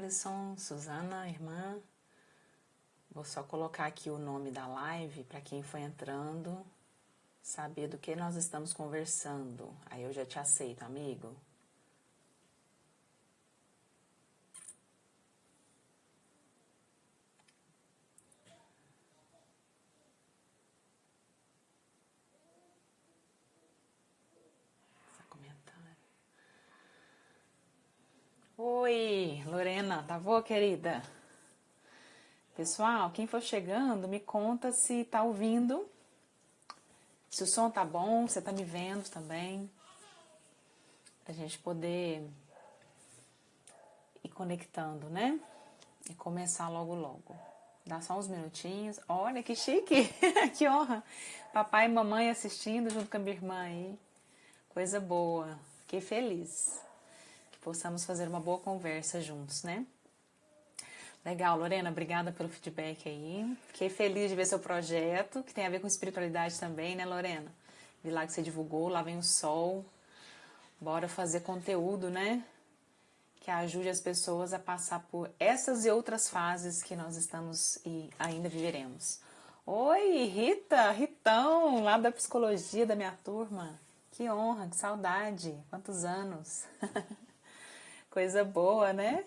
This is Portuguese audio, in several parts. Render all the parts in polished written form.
Alisson, Suzana, irmã. Vou só colocar aqui o nome da live para quem foi entrando saber do que nós estamos conversando. Aí eu já te aceito, amigo. Oi, Lorena, tá boa, querida? Pessoal, quem for chegando, me conta se tá ouvindo, se o som tá bom, se tá me vendo também, pra gente poder ir conectando, né? E começar logo, logo. Dá só uns minutinhos. Olha, que chique! Que honra! Papai e mamãe assistindo junto com a minha irmã aí. Coisa boa. Fiquei feliz. Que possamos fazer uma boa conversa juntos, né? Legal, Lorena, obrigada pelo feedback aí. Fiquei feliz de ver seu projeto, que tem a ver com espiritualidade também, né, Lorena? Vi lá que você divulgou, lá vem o sol. Bora fazer conteúdo, né? Que ajude as pessoas a passar por essas e outras fases que nós estamos e ainda viveremos. Oi, Rita, Ritão, lá da psicologia da minha turma. Que honra, que saudade. Quantos anos. Coisa boa, né?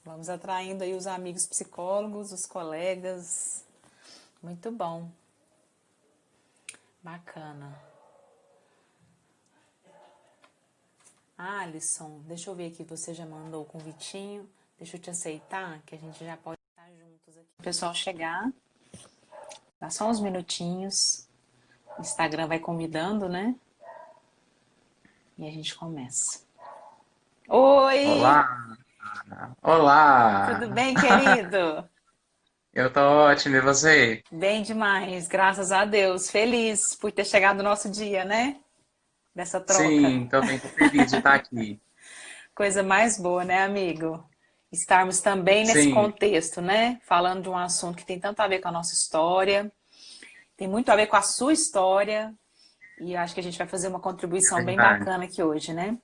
Vamos atraindo aí os amigos psicólogos, os colegas. Muito bom. Bacana. Alisson, deixa eu ver aqui, você já mandou o convitinho. Deixa eu te aceitar, que a gente já pode estar juntos aqui. O pessoal chegar. Dá só uns minutinhos. O Instagram vai convidando, né? E a gente começa. Oi! Olá! Olá! Tudo bem, querido? Eu tô ótimo, e você? Bem demais, graças a Deus. Feliz por ter chegado o nosso dia, né? Dessa troca. Sim, também tô feliz de estar aqui. Coisa mais boa, né, amigo? Estarmos também nesse Sim, contexto, né? Falando de um assunto que tem tanto a ver com a nossa história, tem muito a ver com a sua história, e eu acho que a gente vai fazer uma é contribuição bem verdade. bacana aqui hoje, né?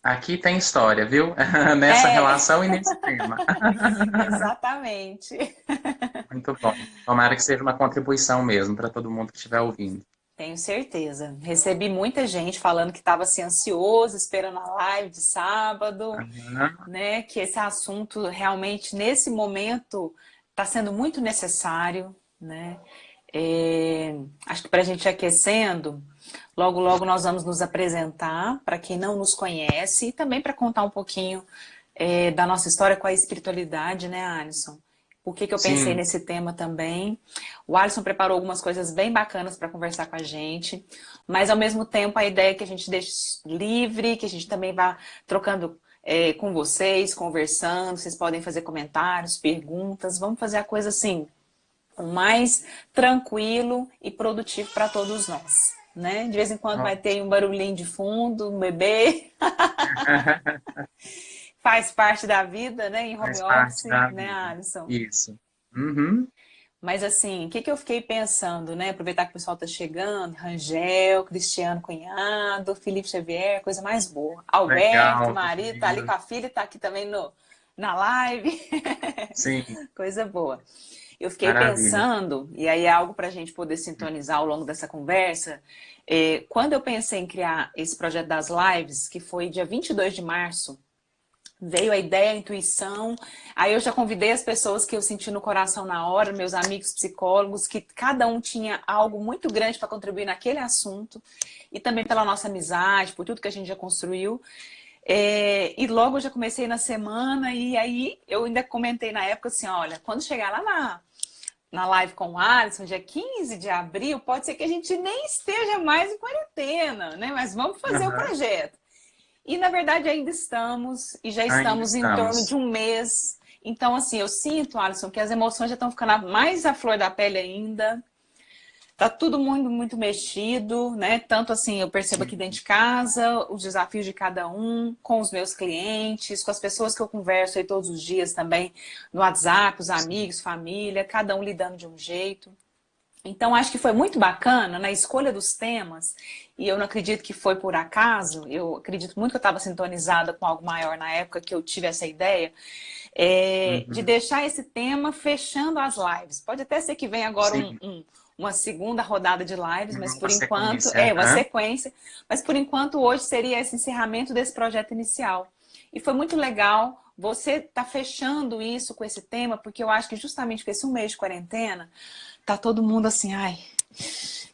Aqui tem história, viu? Nessa É, relação e nesse tema. exatamente. Muito bom. Tomara que seja uma contribuição mesmo para todo mundo que estiver ouvindo. Tenho certeza. Recebi muita gente falando que estava assim, ansioso, esperando a live de sábado, Aham. né? Que esse assunto realmente, nesse momento, está sendo muito necessário, né? Acho que para a gente ir aquecendo, logo, logo nós vamos nos apresentar para quem não nos conhece e também para contar um pouquinho da nossa história com a espiritualidade, né, Alisson? Por que que eu pensei Sim, nesse tema também? O Alisson preparou algumas coisas bem bacanas para conversar com a gente, mas ao mesmo tempo a ideia é que a gente deixe livre, que a gente também vá trocando com vocês, conversando, vocês podem fazer comentários, perguntas, vamos fazer a coisa assim, o mais tranquilo e produtivo para todos nós, né? De vez em quando vai ter ótimo. um barulhinho de fundo, um bebê, faz parte da vida, né? Em home Faz parte office, da né, vida. Alisson? Isso. Uhum. Mas assim, o que que eu fiquei pensando, né? Aproveitar que o pessoal tá chegando, Rangel, Cristiano Cunhado, Felipe Xavier, coisa mais boa. Alberto, Legal, tô marido, tá ali com vendo. a filha, tá aqui também no, na live. Sim, Coisa boa. Eu fiquei maravilha. pensando, e aí é algo para a gente poder sintonizar ao longo dessa conversa, quando eu pensei em criar esse projeto das lives, que foi dia 22 de março, veio a ideia, a intuição, aí eu já convidei as pessoas que eu senti no coração na hora, meus amigos psicólogos, que cada um tinha algo muito grande para contribuir naquele assunto, e também pela nossa amizade, por tudo que a gente já construiu. E logo eu já comecei na semana, e aí eu ainda comentei na época assim, olha, quando chegar lá na live com o Alisson, dia 15 de abril, pode ser que a gente nem esteja mais em quarentena, né? Mas vamos fazer o Aham. projeto. E na verdade ainda estamos, e já Ainda estamos em torno de estamos. um mês. Então, assim, eu sinto, Alisson, que as emoções já estão ficando mais à flor da pele ainda. Tá tudo muito, muito mexido, né? Tanto assim, eu percebo aqui dentro de casa, os desafios de cada um, com os meus clientes, com as pessoas que eu converso aí todos os dias também, no WhatsApp, os Sim. amigos, família, cada um lidando de um jeito. Então, acho que foi muito bacana na escolha dos temas, e eu não acredito que foi por acaso, eu acredito muito que eu estava sintonizada com algo maior na época que eu tive essa ideia, de Uhum. deixar esse tema fechando as lives. Pode até ser que venha agora Sim, uma segunda rodada de lives, mas uma por enquanto, sequência. uma Aham. sequência, mas por enquanto hoje seria esse encerramento desse projeto inicial. E foi muito legal você tá fechando isso com esse tema, porque eu acho que justamente com esse um mês de quarentena, tá todo mundo assim, ai,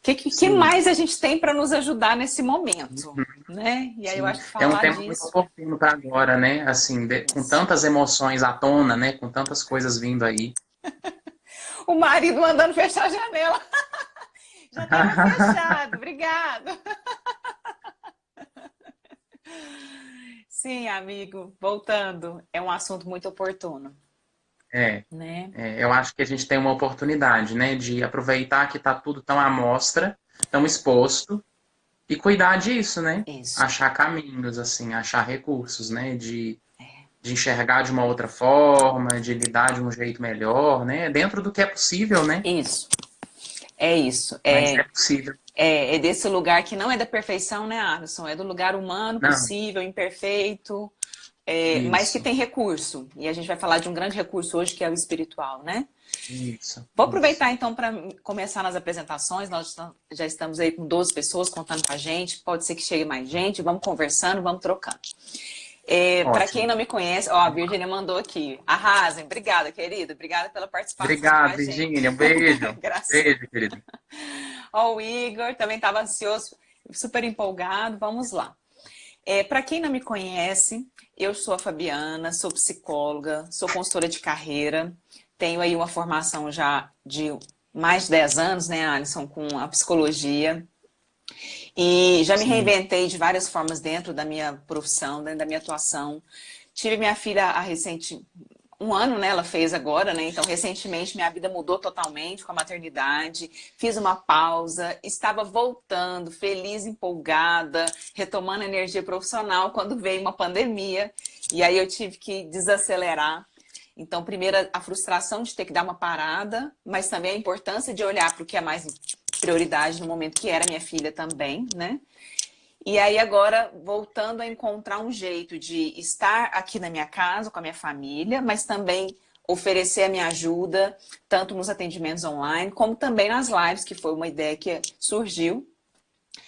que Sim. mais a gente tem para nos ajudar nesse momento, né? E aí eu Sim, acho que é um falar tema muito disso. oportuno para agora, né? Assim, com Isso. tantas emoções à tona, né? Com tantas coisas vindo aí. O marido mandando fechar a janela. Já estava fechado, obrigado. Sim, amigo, voltando, é um assunto muito oportuno, É, né? eu acho que a gente tem uma oportunidade, né? De aproveitar que está tudo tão à mostra, tão exposto, e cuidar disso, né? Isso, Achar caminhos, assim, achar recursos, né? De enxergar de uma outra forma, de lidar de um jeito melhor, né? Dentro do que é possível, né? isso, é isso. Mas é possível. É desse lugar que não é da perfeição, né, Alisson? É do lugar humano, Não, possível, imperfeito, mas que isso, tem recurso. E a gente vai falar de um grande recurso hoje, que é o espiritual, né? isso, Vou isso. aproveitar então para começar nas apresentações. Nós já estamos aí com 12 pessoas contando com a gente. Pode ser que chegue mais gente. Vamos conversando, vamos trocando. Para quem Ótimo. não me conhece, ó, a Virginia mandou aqui. Arrasem. Obrigada, querida. Obrigada pela participação com Obrigado, a gente. Virgínia. Um beijo. Graças. Beijo, querido. Ó, o Igor também estava ansioso, super empolgado. Vamos lá. Para quem não me conhece, eu sou a Fabiana, sou psicóloga, sou consultora de carreira, tenho aí uma formação já de mais de 10 anos, né, Alisson, com a psicologia. E já me Sim. reinventei de várias formas dentro da minha profissão, dentro da minha atuação. Tive minha filha há recente, um ano, né, ela fez agora, né? Então, recentemente, minha vida mudou totalmente com a maternidade. Fiz uma pausa, estava voltando, feliz, empolgada, retomando a energia profissional quando veio uma pandemia. E aí eu tive que desacelerar. Então, primeiro, a frustração de ter que dar uma parada, mas também a importância de olhar para o que é mais prioridade no momento que era minha filha também, né? E aí agora voltando a encontrar um jeito de estar aqui na minha casa com a minha família, mas também oferecer a minha ajuda, tanto nos atendimentos online, como também nas lives, que foi uma ideia que surgiu,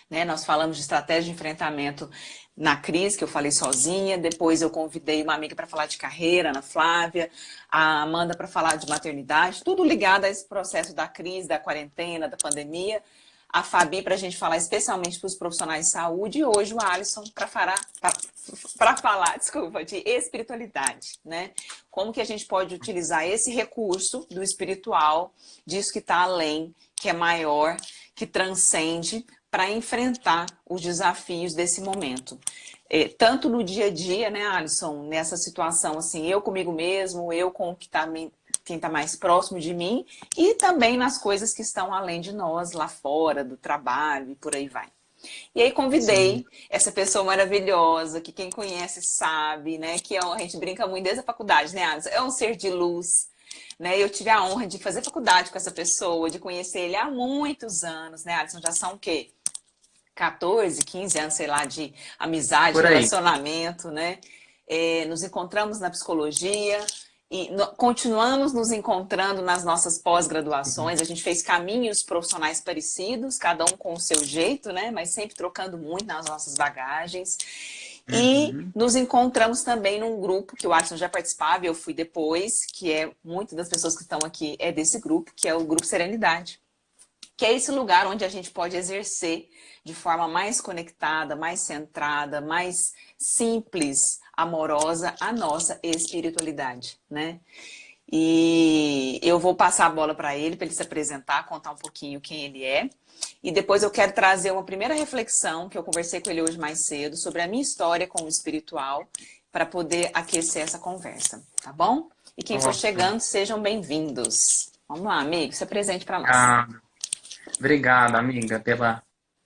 né? Nós falamos de estratégia de enfrentamento na crise, que eu falei sozinha, depois eu convidei uma amiga para falar de carreira, Ana Flávia, a Amanda para falar de maternidade, tudo ligado a esse processo da crise, da quarentena, da pandemia, a Fabi para a gente falar especialmente para os profissionais de saúde e hoje o Alisson para falar, desculpa, de espiritualidade, né? Como que a gente pode utilizar esse recurso do espiritual, disso que está além, que é maior, que transcende, para enfrentar os desafios desse momento. Tanto no dia a dia, né, Alisson, nessa situação, assim, eu comigo mesmo, eu com quem está mais próximo de mim, e também nas coisas que estão além de nós, lá fora, do trabalho e por aí vai. E aí Sim. convidei essa pessoa maravilhosa, que quem conhece sabe, né, que a gente brinca muito desde a faculdade, né, Alisson? É um ser de luz, né? Eu tive a honra de fazer faculdade com essa pessoa, de conhecer ele há muitos anos, né, Alisson? Já são o quê? 14, 15 anos, sei lá, de amizade, Por aí. relacionamento, né? Nos encontramos na psicologia e continuamos nos encontrando nas nossas Uhum. pós-graduações. A gente fez caminhos profissionais parecidos, cada um com o seu jeito, né? Mas sempre trocando muito nas nossas bagagens. E Uhum. nos encontramos também num grupo que o Alisson já participava, eu fui depois, que é muitas das pessoas que estão aqui é desse grupo, que é o Grupo Serenidade, que é esse lugar onde a gente pode exercer de forma mais conectada, mais centrada, mais simples, amorosa a nossa espiritualidade, né? E eu vou passar a bola para ele se apresentar, contar um pouquinho quem ele é. E depois eu quero trazer uma primeira reflexão que eu conversei com ele hoje mais cedo sobre a minha história com o espiritual para poder aquecer essa conversa, tá bom? E quem for Ótimo. chegando, sejam bem-vindos. Vamos lá, amigo, se apresente para nós. Obrigado. Obrigado, amiga,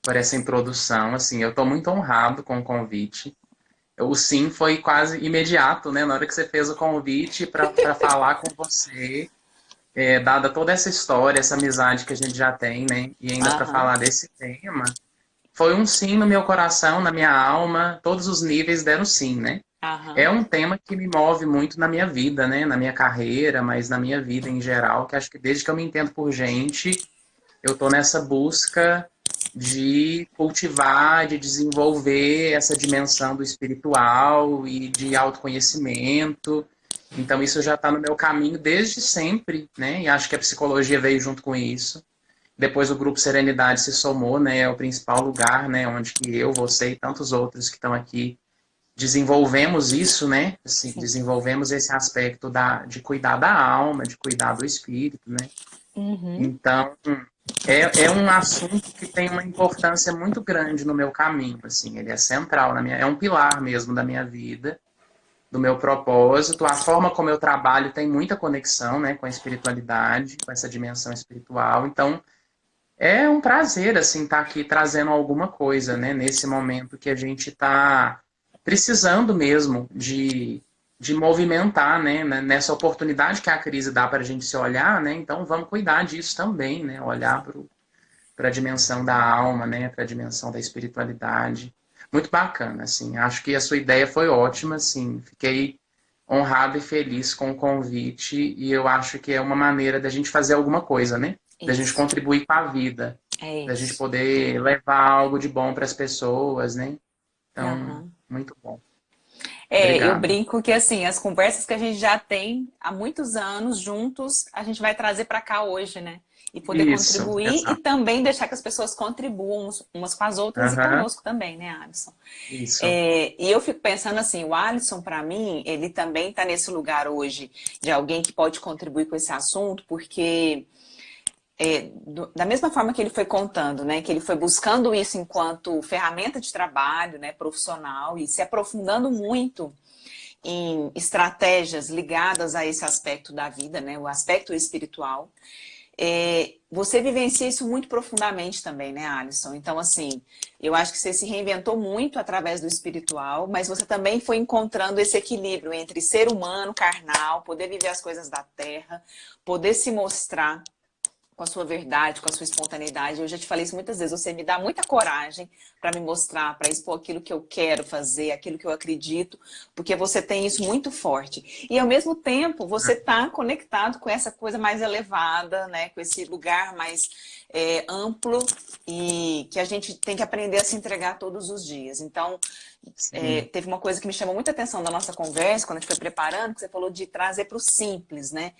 por essa introdução. Assim, eu estou muito honrado com o convite. O sim foi quase imediato, né? Na hora que você fez o convite para falar com você. dada toda essa história, essa amizade que a gente já tem, né? E ainda para Aham, falar desse tema, foi um sim no meu coração, na minha alma, todos os níveis deram sim, né? É aham. um tema que me move muito na minha vida, né? Na minha carreira, mas na minha vida em geral, que acho que desde que eu me entendo por gente, eu tô nessa busca de cultivar, de desenvolver essa dimensão do espiritual e de autoconhecimento. Então isso já está no meu caminho desde sempre, né? E acho que a psicologia veio junto com isso. Depois o grupo Serenidade se somou, né? É o principal lugar, né? Onde que eu, você e tantos outros que estão aqui desenvolvemos isso, né? Assim, Sim. desenvolvemos esse aspecto de cuidar da alma, de cuidar do espírito, né? Uhum. Então, é um assunto que tem uma importância muito grande no meu caminho, assim, ele é central é um pilar mesmo da minha vida, do meu propósito. A forma como eu trabalho tem muita conexão, né, com a espiritualidade, com essa dimensão espiritual. Então, é um prazer, assim, estar aqui trazendo alguma coisa, né, nesse momento que a gente está precisando mesmo de movimentar, né, nessa oportunidade que a crise dá para a gente se olhar, né, então vamos cuidar disso também, né, olhar para a dimensão da alma, né, para a dimensão da espiritualidade. Muito bacana, assim, acho que a sua ideia foi ótima, assim, fiquei honrado e feliz com o convite e eu acho que é uma maneira da gente fazer alguma coisa, né? Da gente Isso. contribuir com a vida, É da gente isso. poder levar algo de bom para as pessoas, né? Então, Aham. muito bom. Eu Obrigado. brinco que assim, as conversas que a gente já tem há muitos anos juntos, a gente vai trazer para cá hoje, né? E poder Isso, contribuir e exato. também deixar que as pessoas contribuam umas com as outras e Aham, conosco também, né, Alisson? isso. E eu fico pensando assim, o Alisson, para mim, ele também está nesse lugar hoje de alguém que pode contribuir com esse assunto, porque da mesma forma que ele foi contando, né, que ele foi buscando isso enquanto ferramenta de trabalho, né, profissional e se aprofundando muito em estratégias ligadas a esse aspecto da vida, né, o aspecto espiritual. Você vivencia isso muito profundamente também, né, Alisson? Então, assim, eu acho que você se reinventou muito através do espiritual, mas você também foi encontrando esse equilíbrio entre ser humano, carnal, poder viver as coisas da terra, poder se mostrar com a sua verdade, com a sua espontaneidade. Eu já te falei isso muitas vezes. Você me dá muita coragem para me mostrar, para expor aquilo que eu quero fazer, aquilo que eu acredito, porque você tem isso muito forte. E ao mesmo tempo, você está conectado com essa coisa mais elevada, né? Com esse lugar mais amplo e que a gente tem que aprender a se entregar todos os dias. Então, Sim. teve uma coisa que me chamou muita atenção da nossa conversa, quando a gente foi preparando, que você falou de trazer para o simples, né?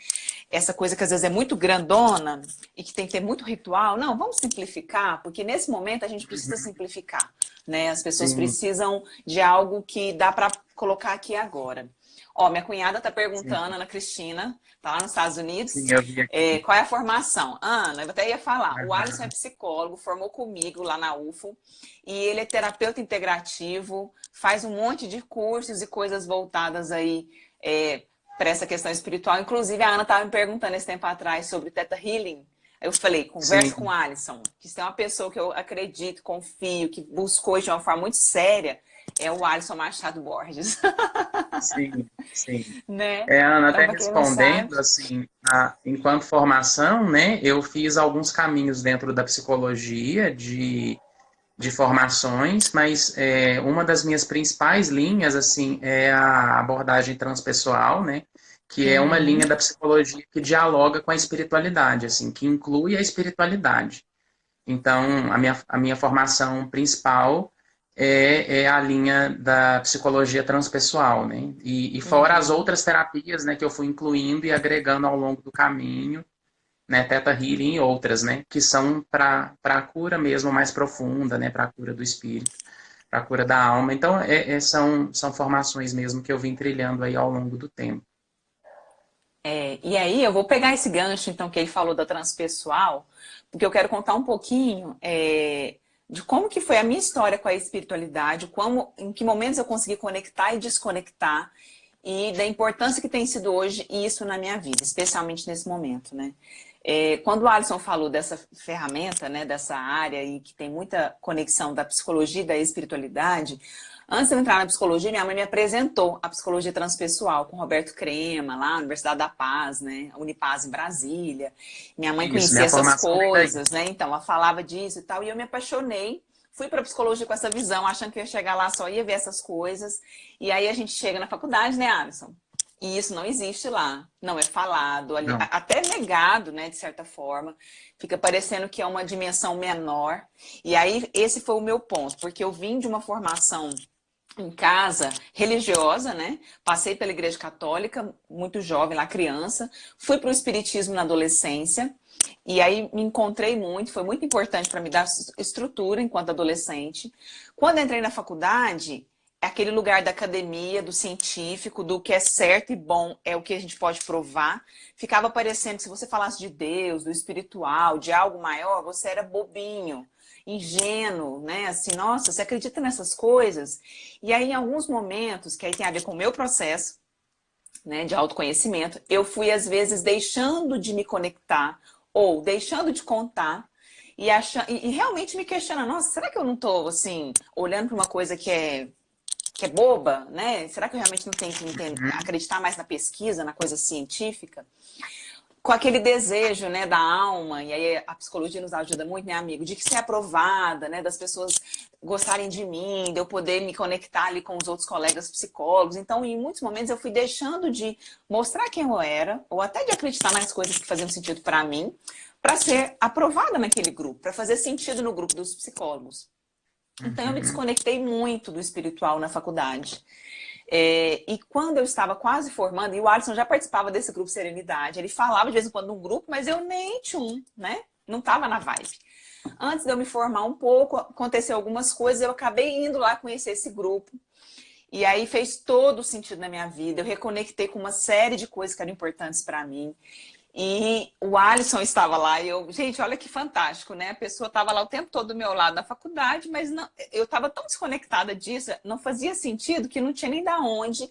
Essa coisa que às vezes é muito grandona e que tem que ter muito ritual. Não, vamos simplificar, porque nesse momento a gente precisa simplificar, né? As pessoas Sim, precisam de algo que dá para colocar aqui agora. Ó, minha cunhada tá sim, perguntando, Ana Cristina, tá lá nos Estados Unidos, sim, eu vi aqui. qual é a formação? Ana, eu até ia falar, o Alisson é Aham. psicólogo, formou comigo lá na UFO, e ele é terapeuta integrativo, faz um monte de cursos e coisas voltadas aí para essa questão espiritual. Inclusive, a Ana estava me perguntando esse tempo atrás sobre Theta Healing. Eu falei, conversa com o Sim, Alisson, que se tem uma pessoa que eu acredito, confio, que buscou de uma forma muito séria, é o Alisson Machado Borges. sim, sim. Né? Ana, Então, até para quem não sabe, respondendo, assim, enquanto formação, né, eu fiz alguns caminhos dentro da psicologia de formações, mas uma das minhas principais linhas, assim, é a abordagem transpessoal, né, que é uma uhum, linha da psicologia que dialoga com a espiritualidade, assim, que inclui a espiritualidade. Então, a minha formação principal é a linha da psicologia transpessoal, né? E fora as uhum. outras terapias, né, que eu fui incluindo e agregando ao longo do caminho, né, Theta Healing e outras, né, que são para a cura mesmo mais profunda, né, para a cura do espírito, para a cura da alma. Então, são formações mesmo que eu vim trilhando aí ao longo do tempo. E aí eu vou pegar esse gancho, então, que ele falou da transpessoal, porque eu quero contar um pouquinho de como que foi a minha história com a espiritualidade, em que momentos eu consegui conectar e desconectar, e da importância que tem sido hoje isso na minha vida, especialmente nesse momento, né? Quando o Alisson falou dessa ferramenta, né, dessa área e que tem muita conexão da psicologia e da espiritualidade, Antes de eu entrar na psicologia, minha mãe me apresentou a psicologia transpessoal com Roberto Crema, lá na Universidade da Paz, né? A Unipaz em Brasília. Minha mãe Isso, conhecia minha essas formação vem daí. coisas, né? Então, ela falava disso e tal, e eu me apaixonei. Fui para psicologia com essa visão, achando que eu ia chegar lá só ia ver essas coisas. E aí a gente chega na faculdade, né, Alisson? E isso não existe lá, não é falado, ali, Não. até negado, né, de certa forma. Fica parecendo que é uma dimensão menor. E aí esse foi o meu ponto, porque eu vim de uma formação em casa religiosa, né? Passei pela igreja católica, muito jovem, lá criança. Fui para o espiritismo na adolescência. E aí me encontrei muito, foi muito importante para me dar estrutura enquanto adolescente. Quando entrei na faculdade, é aquele lugar da academia, do científico, do que é certo e bom, é o que a gente pode provar. Ficava parecendo que se você falasse de Deus, do espiritual, de algo maior, você era bobinho, ingênuo, né? Assim, nossa, você acredita nessas coisas? E aí, em alguns momentos, que aí tem a ver com o meu processo, né, de autoconhecimento, eu fui, às vezes, deixando de me conectar ou deixando de contar e realmente me questionando, nossa, será que eu não estou, assim, olhando para uma coisa que é boba, né? Será que eu realmente não tenho que Uhum. acreditar mais na pesquisa, na coisa científica? Com aquele desejo, né, da alma, e aí a psicologia nos ajuda muito, né, amigo, de que ser aprovada, né, das pessoas gostarem de mim, de eu poder me conectar ali com os outros colegas psicólogos. Então, em muitos momentos eu fui deixando de mostrar quem eu era, ou até de acreditar nas coisas que faziam sentido para mim, para ser aprovada naquele grupo, para fazer sentido no grupo dos psicólogos. Então, eu me Uhum. desconectei muito do espiritual na faculdade. E quando eu estava quase formando, e o Alisson já participava desse grupo Serenidade, ele falava de vez em quando num grupo, mas eu nem tchum, né? Não estava na vibe. Antes de eu me formar um pouco, aconteceu algumas coisas, eu acabei indo lá conhecer esse grupo. E aí fez todo o sentido na minha vida. Eu reconectei com uma série de coisas que eram importantes para mim. E o Alisson estava lá e eu, gente, olha que fantástico, né? A pessoa estava lá o tempo todo do meu lado na faculdade, mas não, eu estava tão desconectada disso, não fazia sentido que não tinha nem da onde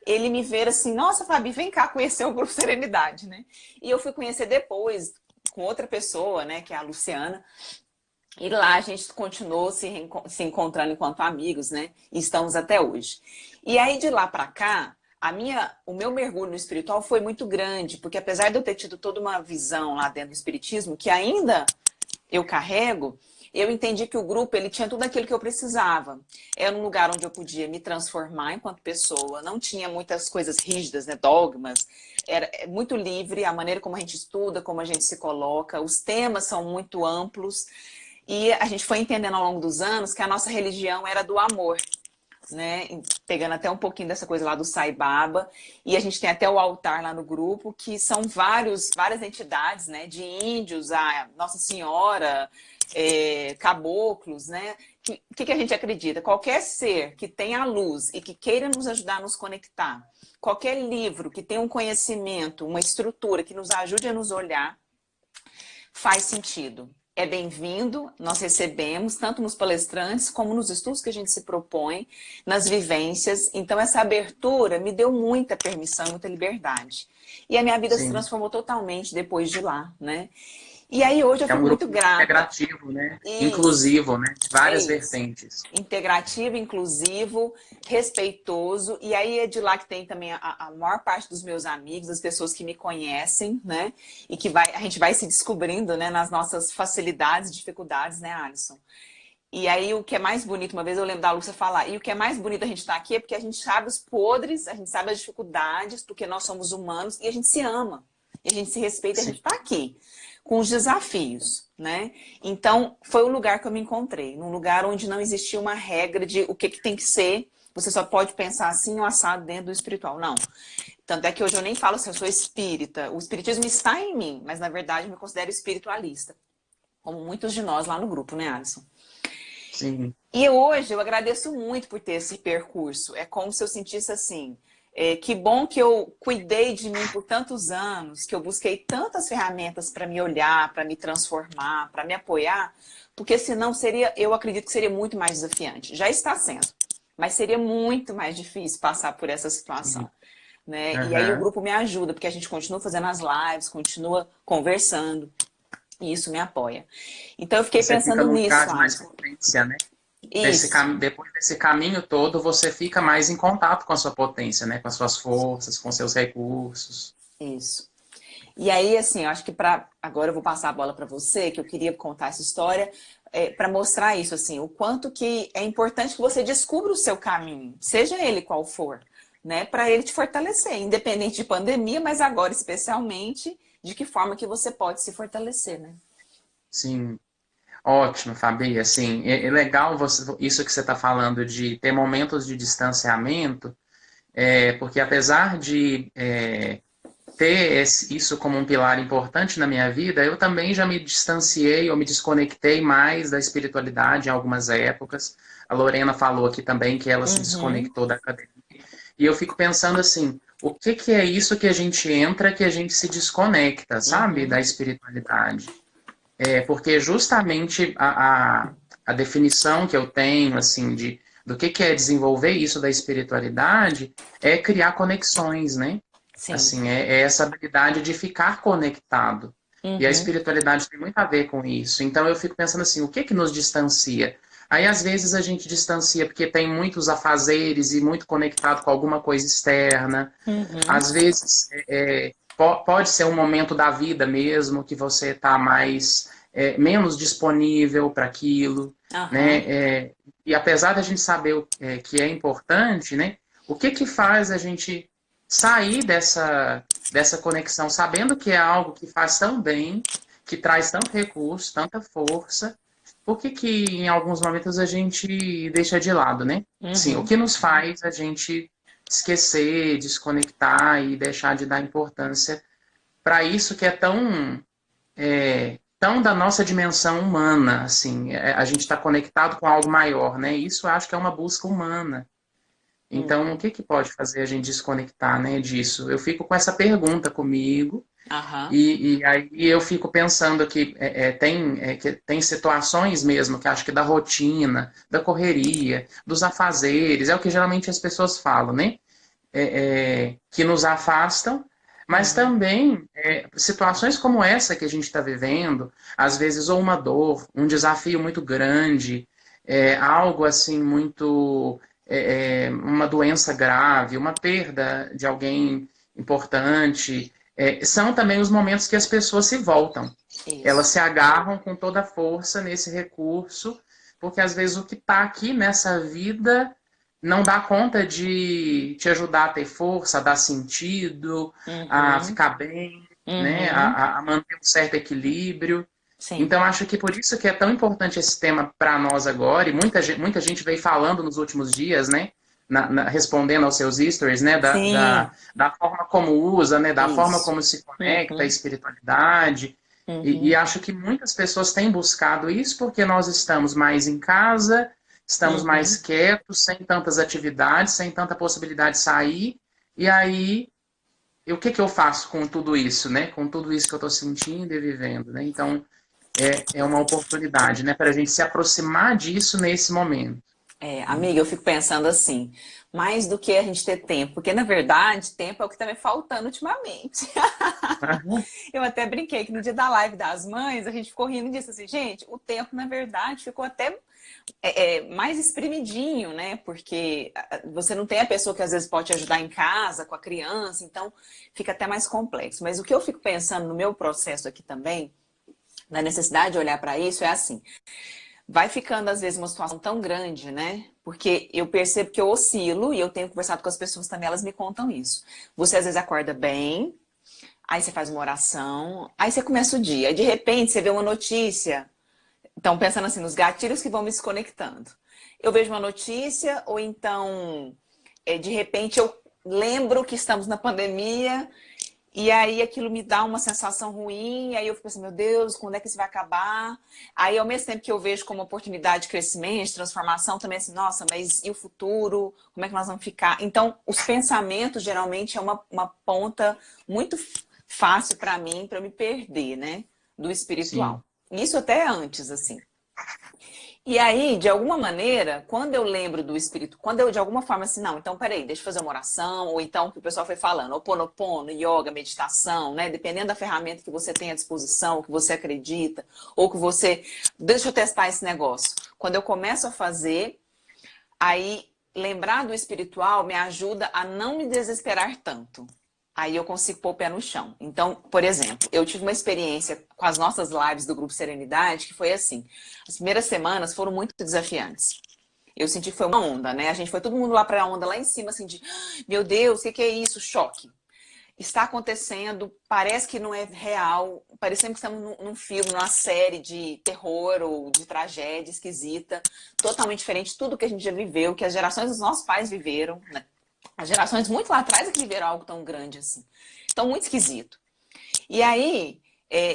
ele me ver assim, nossa, Fabi, vem cá conhecer o Grupo Serenidade, né? E eu fui conhecer depois com outra pessoa, né, que é a Luciana, e lá a gente continuou se encontrando enquanto amigos, né? E estamos até hoje. E aí de lá para cá, o meu mergulho no espiritual foi muito grande, porque apesar de eu ter tido toda uma visão lá dentro do espiritismo, que ainda eu carrego, eu entendi que o grupo ele tinha tudo aquilo que eu precisava. Era um lugar onde eu podia me transformar enquanto pessoa, não tinha muitas coisas rígidas, né, dogmas. Era muito livre a maneira como a gente estuda, como a gente se coloca, os temas são muito amplos. E a gente foi entendendo ao longo dos anos que a nossa religião era do amor, né? Pegando até um pouquinho dessa coisa lá do Sai Baba. E a gente tem até o altar lá no grupo, que são várias entidades, né? De índios, a Nossa Senhora, caboclos, né? O que a gente acredita? Qualquer ser que tenha a luz e que queira nos ajudar a nos conectar, qualquer livro que tenha um conhecimento, uma estrutura que nos ajude a nos olhar, faz sentido. É bem-vindo, nós recebemos, tanto nos palestrantes, como nos estudos que a gente se propõe, nas vivências. Então, essa abertura me deu muita permissão, muita liberdade. E a minha vida se Sim. transformou totalmente depois de lá, né? E aí, hoje, eu É um fico grupo muito grata. integrativo, né? Isso. Inclusivo, né? De É várias isso. vertentes. Integrativo, inclusivo, respeitoso. E aí é de lá que tem também a maior parte dos meus amigos, as pessoas que me conhecem, né? E que a gente vai se descobrindo, né, nas nossas facilidades, dificuldades, né, Alisson? E aí o que é mais bonito, uma vez eu lembro da Lúcia falar, e o que é mais bonito a gente estar aqui é porque a gente sabe os podres, a gente sabe as dificuldades, porque nós somos humanos e a gente se ama. E a gente se respeita e a gente Sim. está aqui com os desafios, né? Então, foi o lugar que eu me encontrei, num lugar onde não existia uma regra de o que tem que ser, você só pode pensar assim ou assado dentro do espiritual. Não. Tanto é que hoje eu nem falo assim, eu sou espírita. O espiritismo está em mim, mas na verdade eu me considero espiritualista, como muitos de nós lá no grupo, né, Alisson? Sim. E hoje eu agradeço muito por ter esse percurso. É como se eu sentisse assim, que bom que eu cuidei de mim por tantos anos, que eu busquei tantas ferramentas para me olhar, para me transformar, para me apoiar, porque senão seria, eu acredito que seria muito mais desafiante. Já está sendo, mas seria muito mais difícil passar por essa situação. Sim. Né? E aí o Aham. grupo me ajuda, porque a gente continua fazendo as lives, continua conversando, e isso me apoia. Então eu fiquei Você fica pensando num lugar nisso, de mais Alisson. potência, né? Isso, depois desse caminho todo, você fica mais em contato com a sua potência, né? Com as suas forças, com seus recursos. isso. E aí, assim, eu acho que para agora eu vou passar a bola para você, que eu queria contar essa história, para mostrar isso, assim, o quanto que é importante que você descubra o seu caminho, seja ele qual for, né, para ele te fortalecer, independente de pandemia, mas agora especialmente de que forma que você pode se fortalecer, né? Sim, ótimo, Fabi. Assim, é legal isso que você está falando de ter momentos de distanciamento, porque apesar de ter isso como um pilar importante na minha vida, eu também já me distanciei ou me desconectei mais da espiritualidade em algumas épocas. A Lorena falou aqui também que ela se Uhum, desconectou da academia. E eu fico pensando assim, o que que é isso que a gente entra que a gente se desconecta, sabe, da uhum, espiritualidade? Porque justamente a definição que eu tenho, assim, do que é desenvolver isso da espiritualidade é criar conexões, né? sim, Assim, é essa habilidade de ficar conectado. E a uhum, espiritualidade tem muito a ver com isso. Então eu fico pensando assim, o que que nos distancia? Aí às vezes a gente distancia porque tem muitos afazeres e muito conectado com alguma coisa externa. uhum, Às vezes pode ser um momento da vida mesmo que você está mais menos disponível para aquilo, né? aham, E apesar da gente saber que é importante, né? O que que faz a gente sair dessa conexão, sabendo que é algo que faz tão bem, que traz tanto recurso, tanta força, por que que em alguns momentos a gente deixa de lado, né? Sim, o uhum. que nos faz a gente esquecer, desconectar e deixar de dar importância para isso que é tão da nossa dimensão humana, assim, a gente está conectado com algo maior, né? Isso eu acho que é uma busca humana. Então, o Uhum. que que pode fazer a gente desconectar, né, disso? Eu fico com essa pergunta comigo Aham. e aí eu fico pensando que que tem situações mesmo que acho que da rotina, da correria, dos afazeres, é o que geralmente as pessoas falam, né? Que nos afastam, mas Uhum. também situações como essa que a gente está vivendo, às vezes ou uma dor, um desafio muito grande, algo assim muito, uma doença grave, uma perda de alguém importante, são também os momentos que as pessoas se voltam. Elas Isso. se agarram com toda a força nesse recurso, porque às vezes o que está aqui nessa vida não dá conta de te ajudar a ter força, a dar sentido, a Uhum. ficar bem, né? Uhum. A manter um certo equilíbrio. Sim. Então, acho que por isso que é tão importante esse tema para nós agora, e muita gente veio falando nos últimos dias, né? Respondendo aos seus stories, né? Sim. Da forma como usa, né? Da forma Isso. como se conecta à Uhum. espiritualidade. E Uhum. acho que muitas pessoas têm buscado isso porque nós estamos mais em casa, estamos mais Uhum. quietos, sem tantas atividades, sem tanta possibilidade de sair. E aí, o que que eu faço com tudo isso, né? Com tudo isso que eu estou sentindo e vivendo, né? Então, é uma oportunidade, né? Para a gente se aproximar disso nesse momento. Né? Amiga, eu fico pensando assim, mais do que a gente ter tempo, porque na verdade, tempo é o que tá me faltando ultimamente. Eu até brinquei que no dia da live das mães, a gente ficou rindo disso assim, gente, o tempo, na verdade, ficou até mais espremidinho, né? Porque você não tem a pessoa que às vezes pode te ajudar em casa, com a criança, então fica até mais complexo. Mas o que eu fico pensando no meu processo aqui também, na necessidade de olhar para isso, é assim, vai ficando às vezes uma situação tão grande, né? Porque eu percebo que eu oscilo e eu tenho conversado com as pessoas também, elas me contam isso. Você às vezes acorda bem, aí você faz uma oração, aí você começa o dia, aí de repente você vê uma notícia. Então, pensando assim, nos gatilhos que vão me desconectando. Eu vejo uma notícia, ou então, de repente, eu lembro que estamos na pandemia, e aí aquilo me dá uma sensação ruim, e aí eu fico assim, meu Deus, quando é que isso vai acabar? Aí, ao mesmo tempo que eu vejo como oportunidade de crescimento, de transformação, também assim, nossa, mas e o futuro? Como é que nós vamos ficar? Então, os pensamentos, geralmente, é uma ponta muito fácil para mim, para eu me perder, né? Do Sim. espiritual. Isso até antes, assim. E aí, de alguma maneira, quando eu lembro do espírito, quando eu de alguma forma assim, não, então peraí, deixa eu fazer uma oração, ou então o que o pessoal foi falando, Ho'oponopono, yoga, meditação, né? Dependendo da ferramenta que você tem à disposição, que você acredita, ou que você. Deixa eu testar esse negócio. Quando eu começo a fazer, aí lembrar do espiritual me ajuda a não me desesperar tanto. Aí eu consigo pôr o pé no chão. Então, por exemplo, eu tive uma experiência com as nossas lives do Grupo Serenidade que foi assim. As primeiras semanas foram muito desafiantes. Eu senti que foi uma onda, né? A gente foi todo mundo lá para a onda lá em cima, assim, de meu Deus, o que é isso? Choque. Está acontecendo, parece que não é real, parecendo que estamos num filme, numa série de terror ou de tragédia esquisita, totalmente diferente de tudo que a gente já viveu, que as gerações dos nossos pais viveram, né? As gerações muito lá atrás é que viveram algo tão grande assim. Então, muito esquisito. E aí,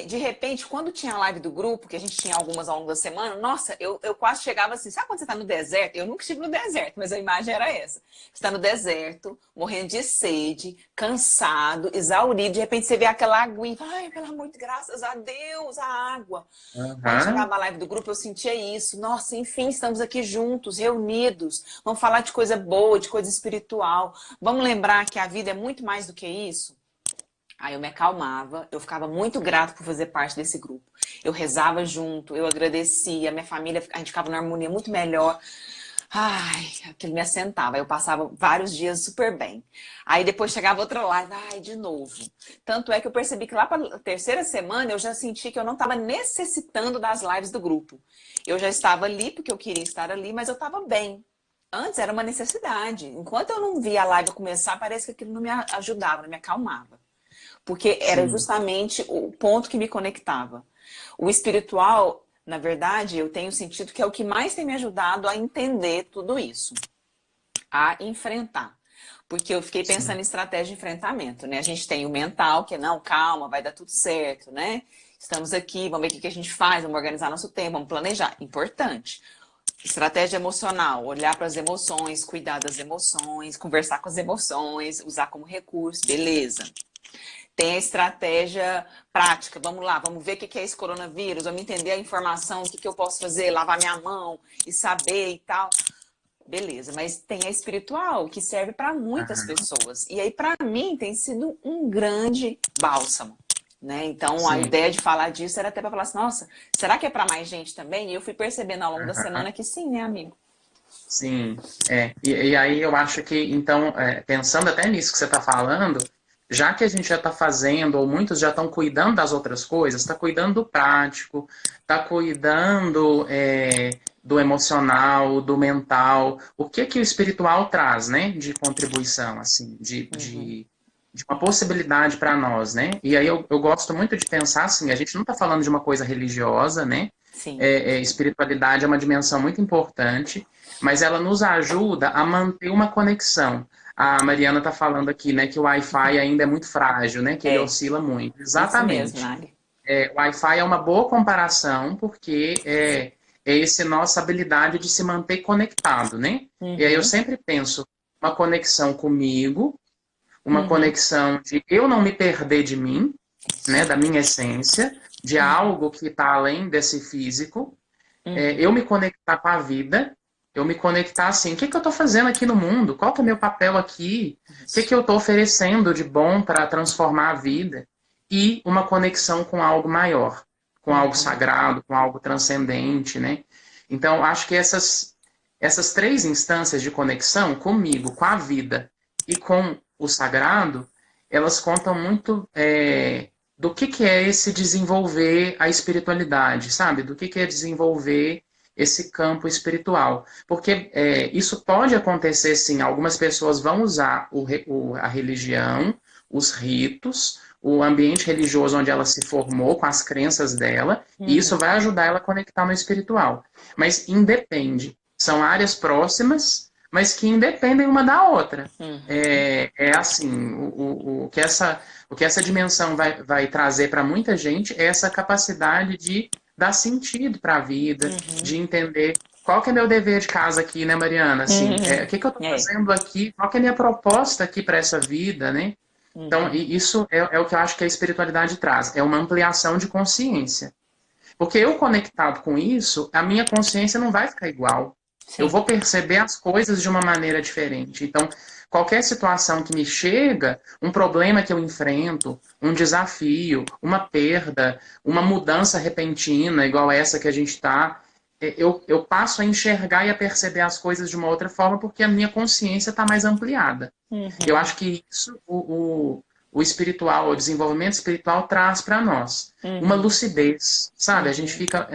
de repente, quando tinha a live do grupo, que a gente tinha algumas ao longo da semana, nossa, eu quase chegava assim, sabe quando você tá no deserto? Eu nunca estive no deserto, mas a imagem era essa. Você tá no deserto, morrendo de sede, cansado, exaurido, de repente você vê aquela aguinha, ai, pelo amor de graças a Deus, a água. Quando Aham. chegava a live do grupo, eu sentia isso. Nossa, enfim, estamos aqui juntos, reunidos. Vamos falar de coisa boa, de coisa espiritual. Vamos lembrar que a vida é muito mais do que isso. Aí eu me acalmava, eu ficava muito grata por fazer parte desse grupo. Eu rezava junto, eu agradecia, minha família, a gente ficava numa harmonia muito melhor. Ai, aquilo me assentava. Eu passava vários dias super bem. Aí depois chegava outra live, ai, de novo. Tanto é que eu percebi que lá para a terceira semana eu já senti que eu não estava necessitando das lives do grupo. Eu já estava ali porque eu queria estar ali, mas eu estava bem. Antes era uma necessidade. Enquanto eu não via a live começar, parece que aquilo não me ajudava, não me acalmava. Porque era Sim. justamente o ponto que me conectava. O espiritual, na verdade, eu tenho sentido que é o que mais tem me ajudado a entender tudo isso, a enfrentar. Porque eu fiquei pensando Sim. em estratégia de enfrentamento, né? A gente tem o mental, que é, não, calma, vai dar tudo certo, né? Estamos aqui, vamos ver o que a gente faz, vamos organizar nosso tempo, vamos planejar. Importante. Estratégia emocional, olhar para as emoções, cuidar das emoções, conversar com as emoções, usar como recurso, beleza. Tem a estratégia prática. Vamos lá, vamos ver o que é esse coronavírus, vamos entender a informação, o que eu posso fazer, lavar minha mão e saber e tal. Beleza, mas tem a espiritual, que serve para muitas Aham. pessoas. E aí, para mim, tem sido um grande bálsamo. Né? Então, a Sim. ideia de falar disso era até para falar assim, nossa, será que é para mais gente também? E eu fui percebendo ao longo da Aham. semana que sim, né, amigo? Sim. E aí eu acho que, então, pensando até nisso que você está falando, já que a gente já está fazendo, ou muitos já estão cuidando das outras coisas, está cuidando do prático, está cuidando do emocional, do mental, o que que o espiritual traz, né, de contribuição, assim, Uhum. de uma possibilidade para nós, né? E aí eu gosto muito de pensar assim, a gente não está falando de uma coisa religiosa, né? Sim. Espiritualidade é uma dimensão muito importante, mas ela nos ajuda a manter uma conexão. A Mariana está falando aqui, né, que o Wi-Fi ainda é muito frágil, né, que ele É, oscila muito. isso mesmo, Exatamente. Nari. O Wi-Fi é uma boa comparação, porque é essa nossa habilidade de se manter conectado, né? E aí eu Uhum. sempre penso uma conexão comigo, uma Uhum. conexão de eu não me perder de mim, né, da minha essência, de algo que está além desse físico, eu Uhum. me conectar com a vida, eu me conectar assim, o que que eu estou fazendo aqui no mundo? Qual que é o meu papel aqui? O que que Isso. eu estou oferecendo de bom para transformar a vida? E uma conexão com algo maior, com algo Uhum. sagrado, com algo transcendente, né? Então, acho que essas três instâncias de conexão comigo, com a vida e com o sagrado, elas contam muito do que é esse desenvolver a espiritualidade, sabe? Do que é desenvolver esse campo espiritual. Porque isso pode acontecer, sim. Algumas pessoas vão usar a religião, os ritos, o ambiente religioso onde ela se formou, com as crenças dela, e isso Uhum. vai ajudar ela a conectar no espiritual. Mas independe. São áreas próximas, mas que independem uma da outra. Uhum. É assim, o que essa dimensão vai trazer para muita gente é essa capacidade de dar sentido para a vida, de entender qual que é meu dever de casa aqui, né, Mariana? Assim, o Uhum. que que eu estou É. fazendo aqui? Qual que é a minha proposta aqui para essa vida, né? Então, Uhum. isso é o que eu acho que a espiritualidade traz, é uma ampliação de consciência. Porque eu conectado com isso, a minha consciência não vai ficar igual. Eu Sim. vou perceber as coisas de uma maneira diferente. Então, qualquer situação que me chega, um problema que eu enfrento, um desafio, uma perda, uma mudança repentina, igual essa que a gente está, eu passo a enxergar e a perceber as coisas de uma outra forma porque a minha consciência está mais ampliada. Eu Uhum. acho que isso o espiritual, o desenvolvimento espiritual traz para nós. Uma Uhum. lucidez, sabe? A gente Uhum. fica...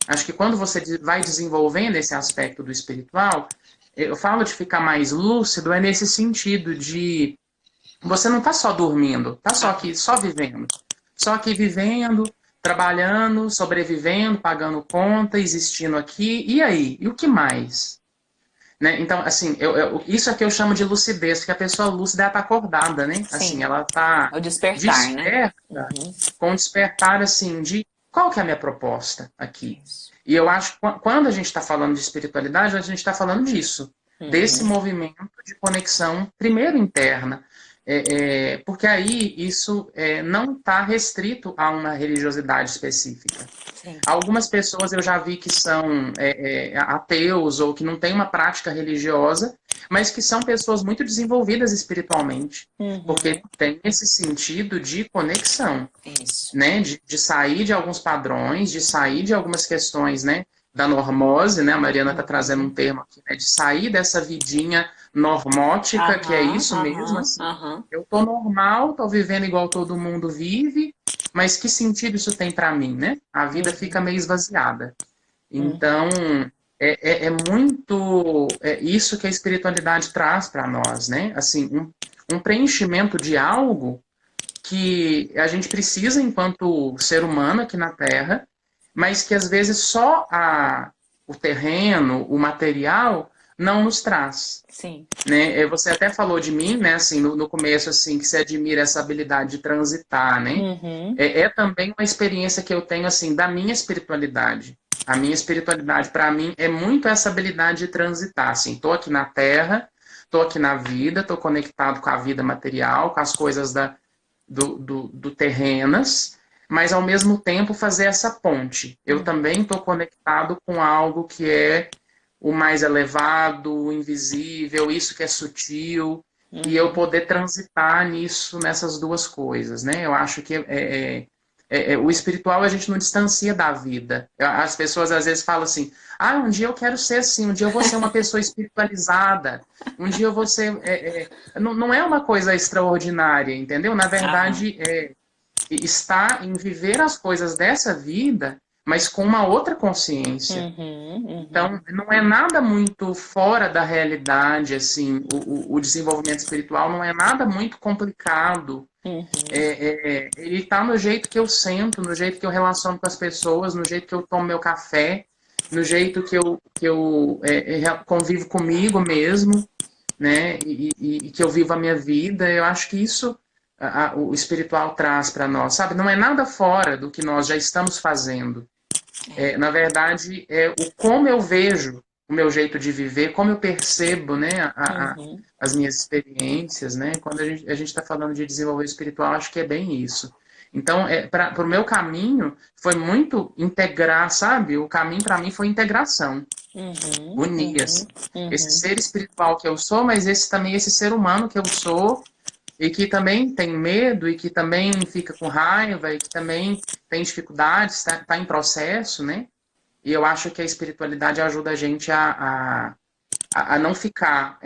acho que quando você vai desenvolvendo esse aspecto do espiritual, eu falo de ficar mais lúcido, é nesse sentido de você não está só dormindo, tá só Ah, aqui, só vivendo. Só aqui vivendo, trabalhando, sobrevivendo, pagando conta, existindo aqui. E aí? E o que mais? Né? Então, assim, isso aqui eu chamo de lucidez, porque a pessoa lúcida ela tá acordada, né? Assim, sim. ela tá É o despertar, né? desperta, Uhum. com despertar, assim, de qual que é a minha proposta aqui? Isso. E eu acho que quando a gente está falando de espiritualidade, a gente está falando disso, desse Uhum. movimento de conexão, primeiro interna, porque aí isso não está restrito a uma religiosidade específica. Sim. Algumas pessoas eu já vi que são ateus ou que não têm uma prática religiosa, mas que são pessoas muito desenvolvidas espiritualmente, Uhum. porque tem esse sentido de conexão, Isso. né? De sair de alguns padrões, de sair de algumas questões, né? Da normose, né? A Mariana está trazendo um Uhum. termo aqui, né? De sair dessa vidinha normótica, que é Aham, isso mesmo, aham, assim. aham. Eu tô normal, tô vivendo igual todo mundo vive, mas que sentido isso tem para mim, né? A vida fica Uhum. meio esvaziada. Uhum. Então, é muito isso que a espiritualidade traz para nós, né? Assim, um preenchimento de algo que a gente precisa enquanto ser humano aqui na Terra, mas que às vezes só o terreno, o material, não nos traz. Sim. Né? Você até falou de mim, né? Assim, no começo, assim, que você admira essa habilidade de transitar, né? Uhum. É também uma experiência que eu tenho, assim, da minha espiritualidade. A minha espiritualidade, para mim, é muito essa habilidade de transitar. Assim, tô aqui na Terra, tô aqui na vida, tô conectado com a vida material, com as coisas do terrenas, mas ao mesmo tempo fazer essa ponte. Eu Uhum. também estou conectado com algo que é o mais elevado, o invisível, isso que é sutil, e eu Uhum. poder transitar nisso, nessas duas coisas, né? Eu acho que o espiritual a gente não distancia da vida. As pessoas às vezes falam assim, um dia eu quero ser assim, um dia eu vou ser uma pessoa espiritualizada, um dia eu vou ser... não é uma coisa extraordinária, entendeu? Na Aham. verdade, está em viver as coisas dessa vida, mas com uma outra consciência. Uhum. Então, Uhum. não é nada muito fora da realidade, assim, o desenvolvimento espiritual não é nada muito complicado. Uhum. Ele está no jeito que eu sento, no jeito que eu relaciono com as pessoas, no jeito que eu tomo meu café, no jeito que eu convivo comigo mesmo, né? E que eu vivo a minha vida. Eu acho que isso o espiritual traz para nós, sabe? Não é nada fora do que nós já estamos fazendo. É. Na verdade, é o como eu vejo o meu jeito de viver, como eu percebo, né, Uhum. as minhas experiências, né? Quando a gente está falando de desenvolver espiritual, acho que é bem isso. Então, para o meu caminho, foi muito integrar, sabe? O caminho para mim foi integração, Uhum. unir, assim, Uhum. esse Uhum. ser espiritual que eu sou, mas esse também esse ser humano que eu sou, e que também tem medo, e que também fica com raiva, e que também tem dificuldades, está em processo, né? E eu acho que a espiritualidade ajuda a gente a não ficar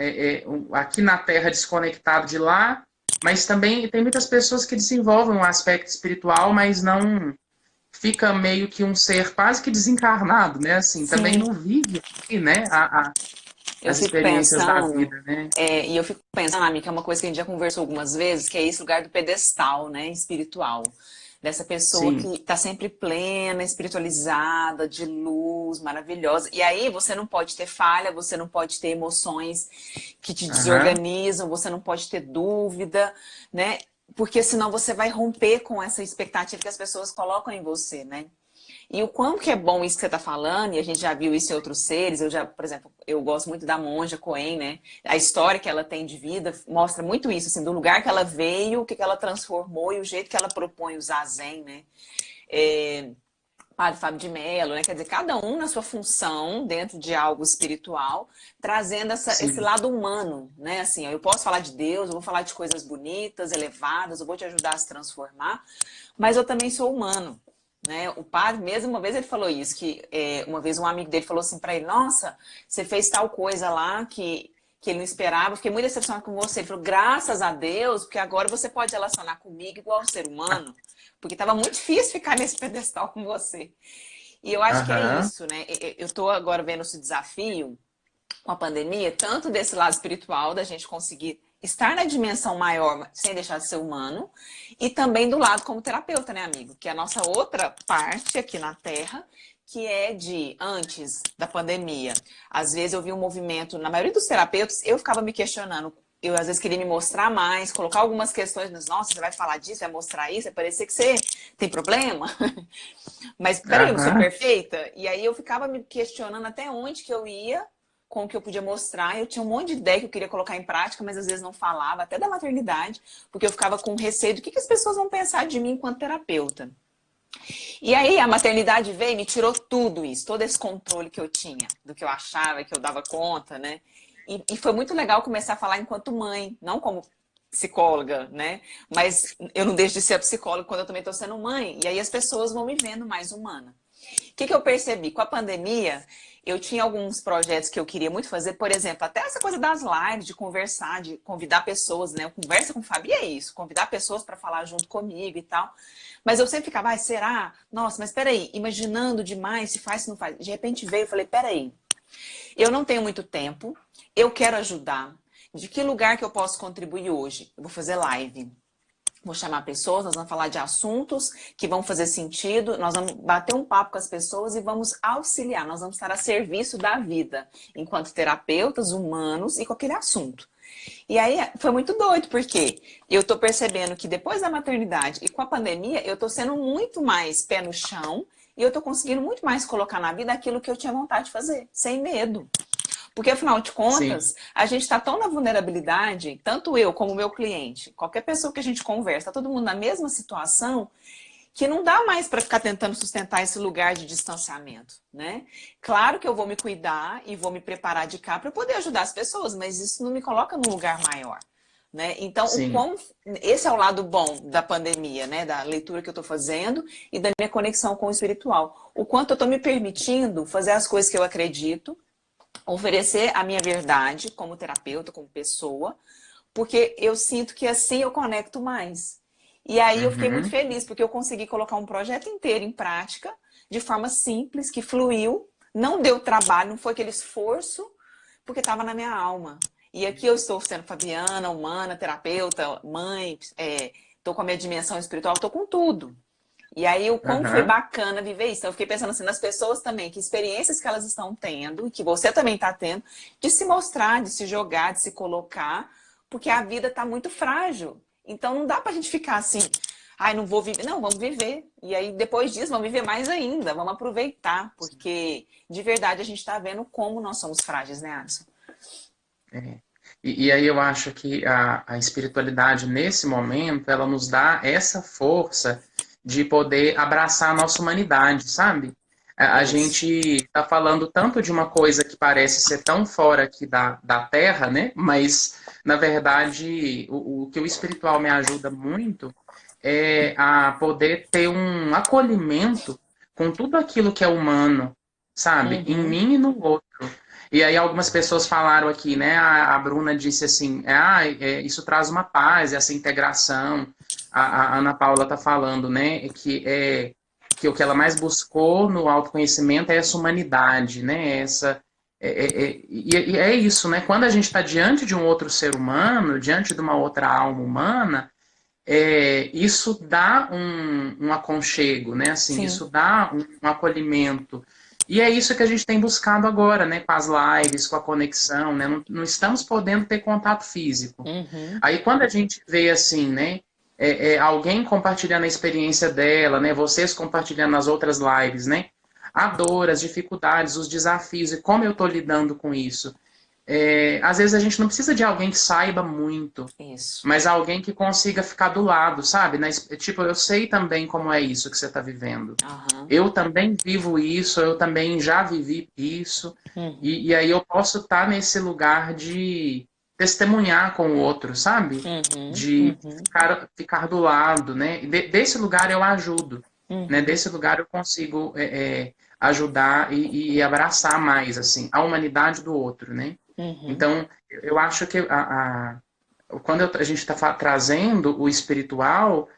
aqui na Terra desconectado de lá, mas também tem muitas pessoas que desenvolvem um aspecto espiritual, mas não fica meio que um ser quase que desencarnado, né? Assim, também Sim, não vive aqui, né? eu As fico experiências da pensando, vida, né? e eu fico pensando, amiga, que é uma coisa que a gente já conversou algumas vezes, que é esse lugar do pedestal, né, espiritual. Dessa pessoa Sim. que tá sempre plena, espiritualizada, de luz, maravilhosa. E aí você não pode ter falha, você não pode ter emoções que te Aham. desorganizam, você não pode ter dúvida, né? Porque senão você vai romper com essa expectativa que as pessoas colocam em você, né? E o quanto que é bom isso que você está falando, e a gente já viu isso em outros seres, eu já, por exemplo, eu gosto muito da monja Coen, né? A história que ela tem de vida mostra muito isso, assim, do lugar que ela veio, o que ela transformou e o jeito que ela propõe o zazen, né? Padre Fábio de Mello, né? Quer dizer, cada um na sua função, dentro de algo espiritual, trazendo esse Sim. lado humano, né? Assim, eu posso falar de Deus, eu vou falar de coisas bonitas, elevadas, eu vou te ajudar a se transformar, mas eu também sou humano. né? O padre, mesmo uma vez ele falou isso, que uma vez um amigo dele falou assim para ele, nossa, você fez tal coisa lá que ele não esperava, eu fiquei muito decepcionada com você. Ele falou, graças a Deus, porque agora você pode relacionar comigo igual um ser humano, porque estava muito difícil ficar nesse pedestal com você. E eu acho que é Aham. isso, né? Eu estou agora vendo esse desafio com a pandemia, tanto desse lado espiritual, da gente conseguir estar na dimensão maior sem deixar de ser humano, e também do lado como terapeuta, né, amigo? Que é a nossa outra parte aqui na Terra, que é de antes da pandemia. Às vezes eu vi um movimento, na maioria dos terapeutas, eu ficava me questionando. Eu às vezes queria me mostrar mais, colocar algumas questões, mas nossa, você vai falar disso, vai mostrar isso, vai parecer que você tem problema. Mas peraí, eu sou Aham. perfeita? E aí eu ficava me questionando até onde que eu ia com o que eu podia mostrar. Eu tinha um monte de ideia que eu queria colocar em prática, mas às vezes não falava, até da maternidade, porque eu ficava com receio do que as pessoas vão pensar de mim enquanto terapeuta. E aí a maternidade veio e me tirou tudo isso, todo esse controle que eu tinha, do que eu achava, que eu dava conta, né? E foi muito legal começar a falar enquanto mãe, não como psicóloga, né? Mas eu não deixo de ser psicóloga quando eu também estou sendo mãe. E aí as pessoas vão me vendo mais humana. O que eu percebi? Com a pandemia, eu tinha alguns projetos que eu queria muito fazer, por exemplo, até essa coisa das lives, de conversar, de convidar pessoas, né? Eu conversa com o Fabi é isso, convidar pessoas para falar junto comigo e tal. Mas eu sempre ficava, será? Nossa, mas peraí, imaginando demais, se faz, se não faz. De repente veio, eu falei, peraí, eu não tenho muito tempo, eu quero ajudar. De que lugar que eu posso contribuir hoje? Eu vou fazer live. Vou chamar pessoas, nós vamos falar de assuntos que vão fazer sentido, nós vamos bater um papo com as pessoas e vamos auxiliar, nós vamos estar a serviço da vida, enquanto terapeutas humanos e com aquele assunto. E aí foi muito doido, porque eu tô percebendo que depois da maternidade e com a pandemia, eu tô sendo muito mais pé no chão e eu tô conseguindo muito mais colocar na vida aquilo que eu tinha vontade de fazer, sem medo. Porque, afinal de Sim, contas, a gente está tão na vulnerabilidade, tanto eu como o meu cliente, qualquer pessoa que a gente conversa, tá todo mundo na mesma situação, que não dá mais para ficar tentando sustentar esse lugar de distanciamento, né? Claro que eu vou me cuidar e vou me preparar de cá para poder ajudar as pessoas, mas isso não me coloca num lugar maior. Né? Então, sim. esse é o lado bom da pandemia, né? Da leitura que eu estou fazendo e da minha conexão com o espiritual. O quanto eu estou me permitindo fazer as coisas que eu acredito, oferecer a minha verdade como terapeuta, como pessoa, porque eu sinto que assim eu conecto mais. E aí eu fiquei muito Uhum. feliz, porque eu consegui colocar um projeto inteiro em prática, de forma simples, que fluiu, não deu trabalho, não foi aquele esforço, porque estava na minha alma. E aqui eu estou sendo Fabiana, humana, terapeuta, mãe, estou com a minha dimensão espiritual, estou com tudo. E aí, o quão foi Aham. bacana viver isso. Então, eu fiquei pensando assim nas pessoas também, que experiências que elas estão tendo, e que você também está tendo, de se mostrar, de se jogar, de se colocar, porque a vida está muito frágil. Então, não dá pra gente ficar assim, ai, não vou viver. Não, vamos viver. E aí, depois disso, vamos viver mais ainda, vamos aproveitar, porque de verdade a gente está vendo como nós somos frágeis, né, Alisson? É. E aí eu acho que a espiritualidade, nesse momento, ela nos dá essa força de poder abraçar a nossa humanidade, sabe? A Isso. gente está falando tanto de uma coisa que parece ser tão fora aqui da Terra, né? Mas, na verdade, o que o espiritual me ajuda muito é a poder ter um acolhimento com tudo aquilo que é humano, sabe? Em Uhum. mim e no outro. E aí algumas pessoas falaram aqui, né? A Bruna disse assim, isso traz uma paz, essa integração. A Ana Paula está falando, né? Que o que ela mais buscou no autoconhecimento é essa humanidade, né? E é isso, né? Quando a gente está diante de um outro ser humano, diante de uma outra alma humana, isso dá um aconchego, né? Assim, Sim. isso dá um acolhimento. E é isso que a gente tem buscado agora, né? Com as lives, com a conexão, né? Não estamos podendo ter contato físico. Uhum. Aí quando a gente vê assim, né? Alguém compartilhando a experiência dela, né? Vocês compartilhando nas outras lives, né? A dor, as dificuldades, os desafios e como eu estou lidando com isso. Às vezes a gente não precisa de alguém que saiba muito, Isso. mas alguém que consiga ficar do lado, sabe? Tipo, eu sei também como é isso que você está vivendo. Aham. Eu também vivo isso, eu também já vivi isso, Uhum. e aí eu posso estar nesse lugar de testemunhar com o outro, sabe? Uhum. De Uhum. ficar do lado, né? Desse lugar eu ajudo. né? Uhum. Desse lugar eu consigo ajudar e abraçar mais, assim, a humanidade do outro, né? Uhum. Então, eu acho que quando a gente está trazendo o espiritual,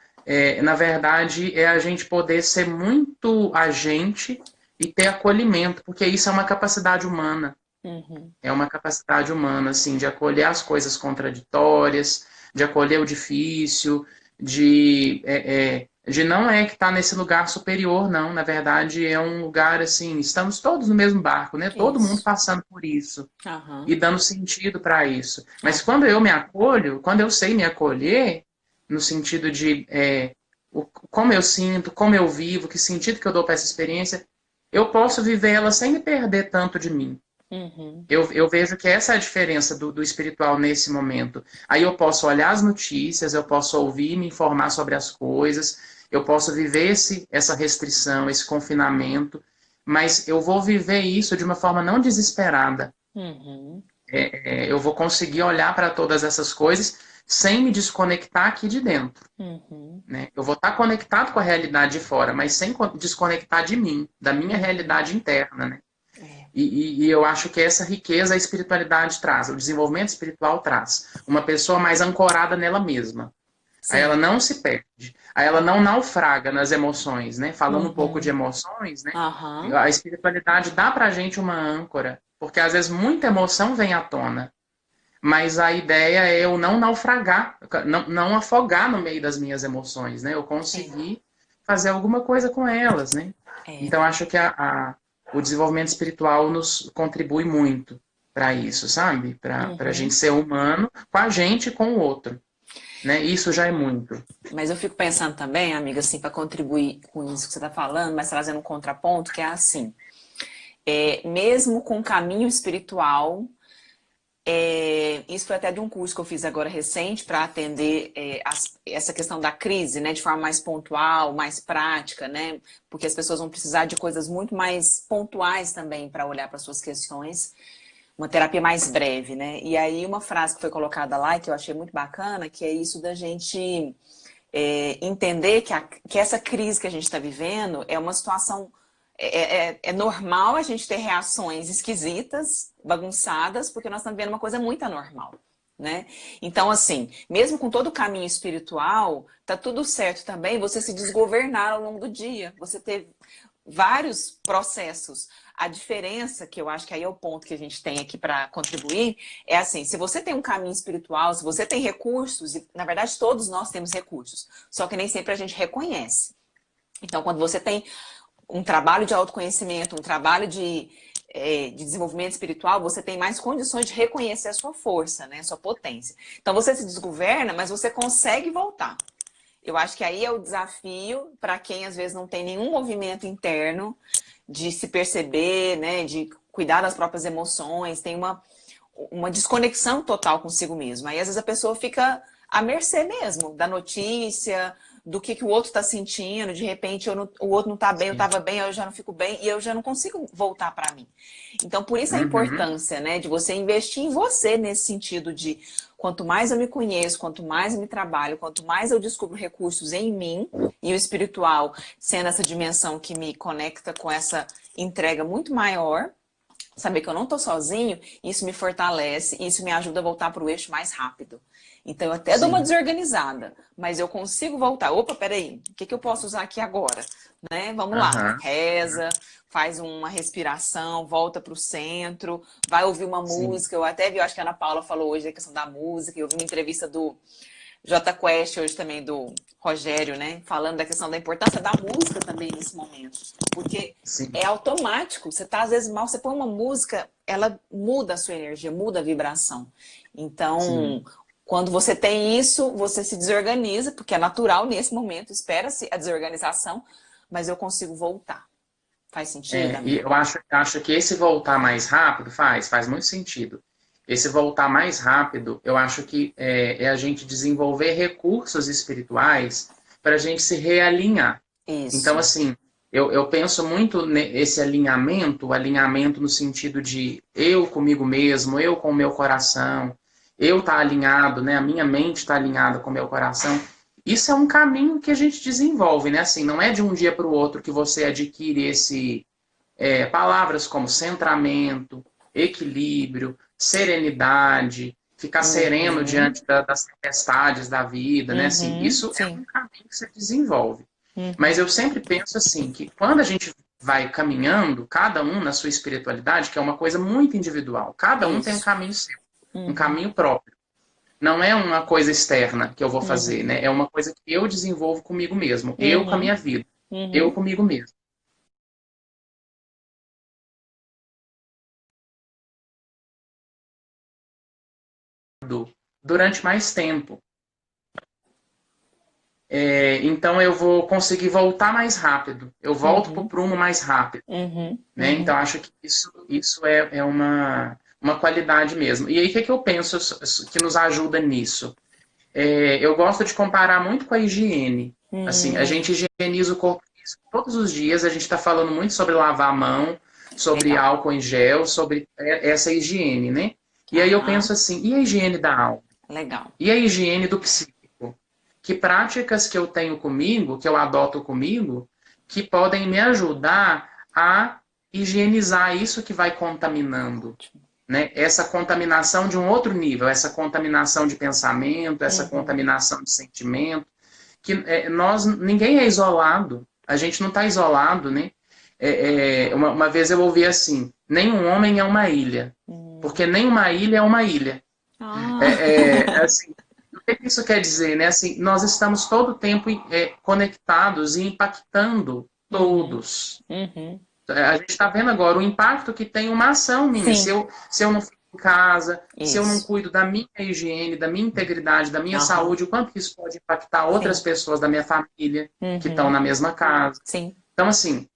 na verdade, é a gente poder ser muito agente e ter acolhimento, porque isso é uma capacidade humana. Uhum. É uma capacidade humana, assim, de acolher as coisas contraditórias, de acolher o difícil, de não é que está nesse lugar superior, não. Na verdade, é um lugar, assim, estamos todos no mesmo barco, né? Todo mundo Isso. passando por isso Aham. e dando sentido para isso. Mas Aham. quando eu me acolho, quando eu sei me acolher, no sentido de como eu sinto, como eu vivo, que sentido que eu dou para essa experiência, eu posso viver ela sem me perder tanto de mim. Uhum. Eu vejo que essa é a diferença do espiritual nesse momento. Aí eu posso olhar as notícias, eu posso ouvir e me informar sobre as coisas, eu posso viver essa restrição, esse confinamento, mas eu vou viver isso de uma forma não desesperada. Uhum. Eu vou conseguir olhar para todas essas coisas sem me desconectar aqui de dentro. Uhum. Né? Eu vou estar conectado com a realidade de fora, mas sem desconectar de mim, da minha Uhum. realidade interna. Né? É. E eu acho que essa riqueza a espiritualidade traz, o desenvolvimento espiritual traz. Uma pessoa mais ancorada nela mesma. Aí ela Sim. não se perde. Aí ela não naufraga nas emoções, né? Falando um pouco de Uhum. emoções, né? Aham. A espiritualidade dá pra gente uma âncora, porque às vezes muita emoção vem à tona. Mas a ideia é eu não naufragar, não afogar no meio das minhas emoções, né? Eu Sim. conseguir fazer alguma coisa com elas, né? É. Então acho que o desenvolvimento espiritual nos contribui muito para isso, sabe? Para a gente Uhum. ser humano com a gente e com o outro, né? Isso já é muito. Mas eu fico pensando também, amiga, assim, para contribuir com isso que você está falando, mas trazendo um contraponto, que é assim, mesmo com o caminho espiritual, isso foi até de um curso que eu fiz agora recente para atender essa questão da crise, né, de forma mais pontual, mais prática, né, porque as pessoas vão precisar de coisas muito mais pontuais também para olhar para suas questões, uma terapia mais breve, né. E aí uma frase que foi colocada lá e que eu achei muito bacana, que é isso da gente entender que essa crise que a gente está vivendo é uma situação. É normal a gente ter reações esquisitas, bagunçadas, porque nós estamos vendo uma coisa muito anormal. Né? Então, assim, mesmo com todo o caminho espiritual, tá tudo certo também você se desgovernar ao longo do dia. Você ter vários processos. A diferença, que eu acho que aí é o ponto que a gente tem aqui para contribuir, é assim, se você tem um caminho espiritual, se você tem recursos, e na verdade todos nós temos recursos, só que nem sempre a gente reconhece. Então, quando você tem um trabalho de autoconhecimento, um trabalho de desenvolvimento espiritual, você tem mais condições de reconhecer a sua força, né, a sua potência. Então, você se desgoverna, mas você consegue voltar. Eu acho que aí é o desafio para quem às vezes não tem nenhum movimento interno de se perceber, né, de cuidar das próprias emoções, tem uma desconexão total consigo mesmo. Aí às vezes a pessoa fica à mercê mesmo da notícia, do que o outro está sentindo, de repente o outro não está bem, eu Sim. estava bem, eu já não fico bem e eu já não consigo voltar para mim. Então, por isso a Uhum. importância, né, de você investir em você nesse sentido de quanto mais eu me conheço, quanto mais eu me trabalho, quanto mais eu descubro recursos em mim e o espiritual sendo essa dimensão que me conecta com essa entrega muito maior, saber que eu não estou sozinho, isso me fortalece, isso me ajuda a voltar para o eixo mais rápido. Então, eu até dou uma Sim. desorganizada, mas eu consigo voltar. Opa, peraí, o que eu posso usar aqui agora? Né? Vamos lá, Aham. reza, faz uma respiração, volta para o centro, vai ouvir uma Sim. música. Eu até vi, eu acho que a Ana Paula falou hoje da questão da música, eu vi uma entrevista do J Quest hoje também, do Rogério, né? Falando da questão da importância da música também nesse momento. Porque Sim. é automático. Você tá às vezes mal, você põe uma música, ela muda a sua energia, muda a vibração. Sim. Então, quando você tem isso, você se desorganiza, porque é natural nesse momento, espera-se a desorganização, mas eu consigo voltar. Faz sentido, E amigo? eu acho que esse voltar mais rápido faz muito sentido. Esse voltar mais rápido, eu acho que é a gente desenvolver recursos espirituais para a gente se realinhar. Então, Isso. assim, eu penso muito nesse alinhamento, o alinhamento no sentido de eu comigo mesmo, eu com o meu coração, eu tá alinhado, né? A minha mente está alinhada com o meu coração. isso é um caminho que a gente desenvolve, né? Assim, não é de um dia para o outro que você adquire palavras como centramento, equilíbrio, serenidade, ficar sereno Uhum, diante das tempestades da vida, né? Assim, uhum, isso é um sim. caminho que você desenvolve. Mas Uhum, eu sempre penso assim, que quando a gente vai caminhando, cada um na sua espiritualidade, que é uma coisa muito individual, cada um tem um isso. caminho seu, um Uhum, caminho próprio. Não é uma coisa externa que eu vou fazer, uhum, né? É uma coisa que eu desenvolvo comigo mesmo, eu com a uhum, minha vida, eu uhum. comigo mesmo. Durante mais tempo. Então eu vou conseguir voltar mais rápido. Eu volto para o Uhum, prumo mais rápido, uhum, né? Então uhum. acho que isso é uma qualidade mesmo. E aí o que eu penso que nos ajuda nisso? Eu gosto de comparar muito com a higiene. Assim, a gente higieniza o corpo físico todos os dias. A gente está falando muito sobre lavar a mão, sobre Legal. álcool em gel, sobre essa higiene, né? E aí eu penso Aham, assim, e a higiene da alma? legal. E a higiene do psíquico? Que práticas que eu tenho comigo, que eu adoto comigo, que podem me ajudar a higienizar isso que vai contaminando, Ótimo. né? Essa contaminação de um outro nível, essa contaminação de pensamento, essa Uhum, contaminação de sentimento, que ninguém é isolado, a gente não está isolado, né? Uma vez eu ouvi assim, nenhum homem é uma ilha, porque uhum. nenhuma ilha é uma ilha. Ah, Assim, o que isso quer dizer, né? Assim, nós estamos todo o tempo conectados e impactando uhum, todos. uhum. A gente está vendo agora o impacto que tem uma ação minha. Sim, Se eu não fico em casa, se eu não isso. cuido da minha higiene, da minha integridade, da minha Aham, saúde, o quanto que isso pode impactar outras sim. pessoas da minha família que estão Uhum, na mesma casa. sim. Então, assim,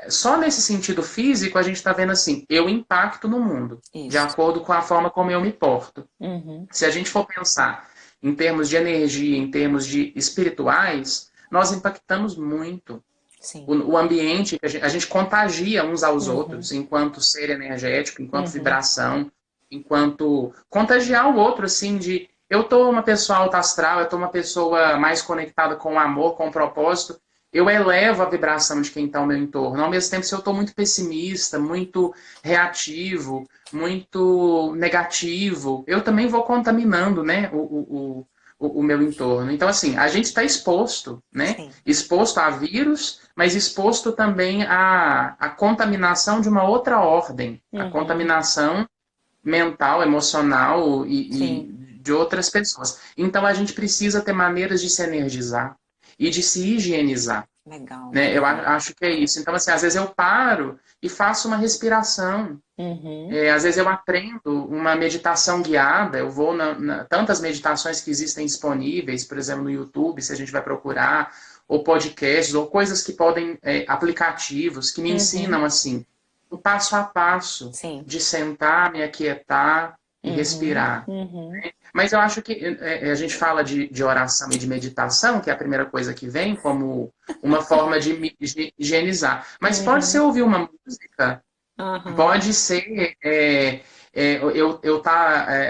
só nesse sentido físico a gente está vendo assim, eu impacto no mundo, de Isso. acordo com a forma como eu me porto. Uhum, Se a gente for pensar em termos de energia, em termos de espirituais, nós impactamos muito sim. o ambiente, a gente contagia uns aos Uhum, outros, enquanto ser energético, enquanto uhum, vibração, enquanto contagiar o outro, assim, de eu tô uma pessoa alta astral, eu tô uma pessoa mais conectada com o amor, com o propósito, eu elevo a vibração de quem está ao meu entorno. Ao mesmo tempo, se eu estou muito pessimista, muito reativo, muito negativo, eu também vou contaminando, né, o meu entorno. Então, assim, a gente está exposto, né? sim. Exposto a vírus, mas exposto também à contaminação de uma outra ordem, a Uhum, contaminação mental, emocional sim. e de outras pessoas. Então a gente precisa ter maneiras de se energizar e de se higienizar, Legal, né? Eu legal. acho que é isso. Então, assim, às vezes eu paro e faço uma respiração. Uhum, Às vezes eu aprendo uma meditação guiada, eu vou tantas meditações que existem disponíveis, por exemplo, no YouTube, se a gente vai procurar, ou podcasts, ou coisas que podem, aplicativos, que me uhum, ensinam, assim, o passo a passo sim. de sentar, me aquietar e Uhum, respirar. uhum, Mas eu acho que a gente fala de oração e de meditação, que é a primeira coisa que vem, como uma forma de higienizar. Mas pode ser uhum, ouvir uma música. aham, Pode ser.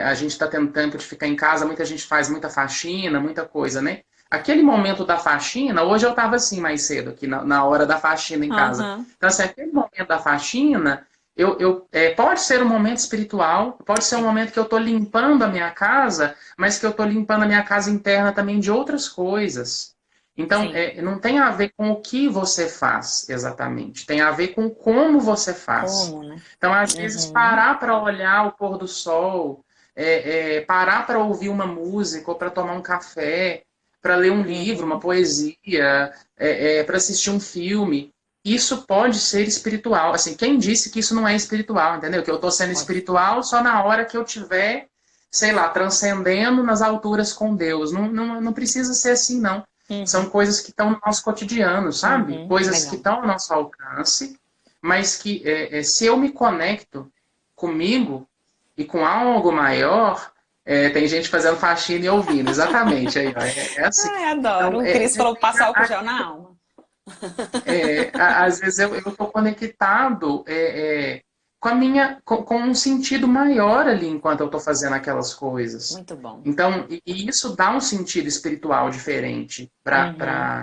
A gente está tendo tempo de ficar em casa, muita gente faz muita faxina, muita coisa, né? Aquele momento da faxina, hoje eu estava assim mais cedo, aqui na hora da faxina em casa. aham, Então, assim, aquele momento da faxina, pode ser um momento espiritual, pode ser um sim, momento que eu estou limpando a minha casa, mas que eu estou limpando a minha casa interna também de outras coisas. Então, sim. não tem a ver com o que você faz exatamente, tem a ver com como você faz. Como, né? Então, às vezes, Uhum, parar para olhar o pôr do sol, parar para ouvir uma música, ou para tomar um café, para ler um livro, uma uhum, poesia, para assistir um filme, isso pode ser espiritual. Assim, quem disse que isso não é espiritual, entendeu? Que eu estou sendo ótimo. espiritual só na hora que eu tiver, sei lá, transcendendo nas alturas com Deus. Não, não, não precisa ser assim, não. São Uhum, coisas que estão no nosso cotidiano, sabe? uhum, Coisas que legal. estão ao nosso alcance, mas que se eu me conecto comigo e com algo maior, tem gente fazendo faxina e ouvindo, exatamente. Aí, ó, é assim. Ai, adoro. Então, O Cris falou passar álcool gel na alma. às vezes eu estou conectado com um sentido maior ali enquanto eu estou fazendo aquelas coisas. Muito bom. Então, e isso dá um sentido espiritual diferente Uhum.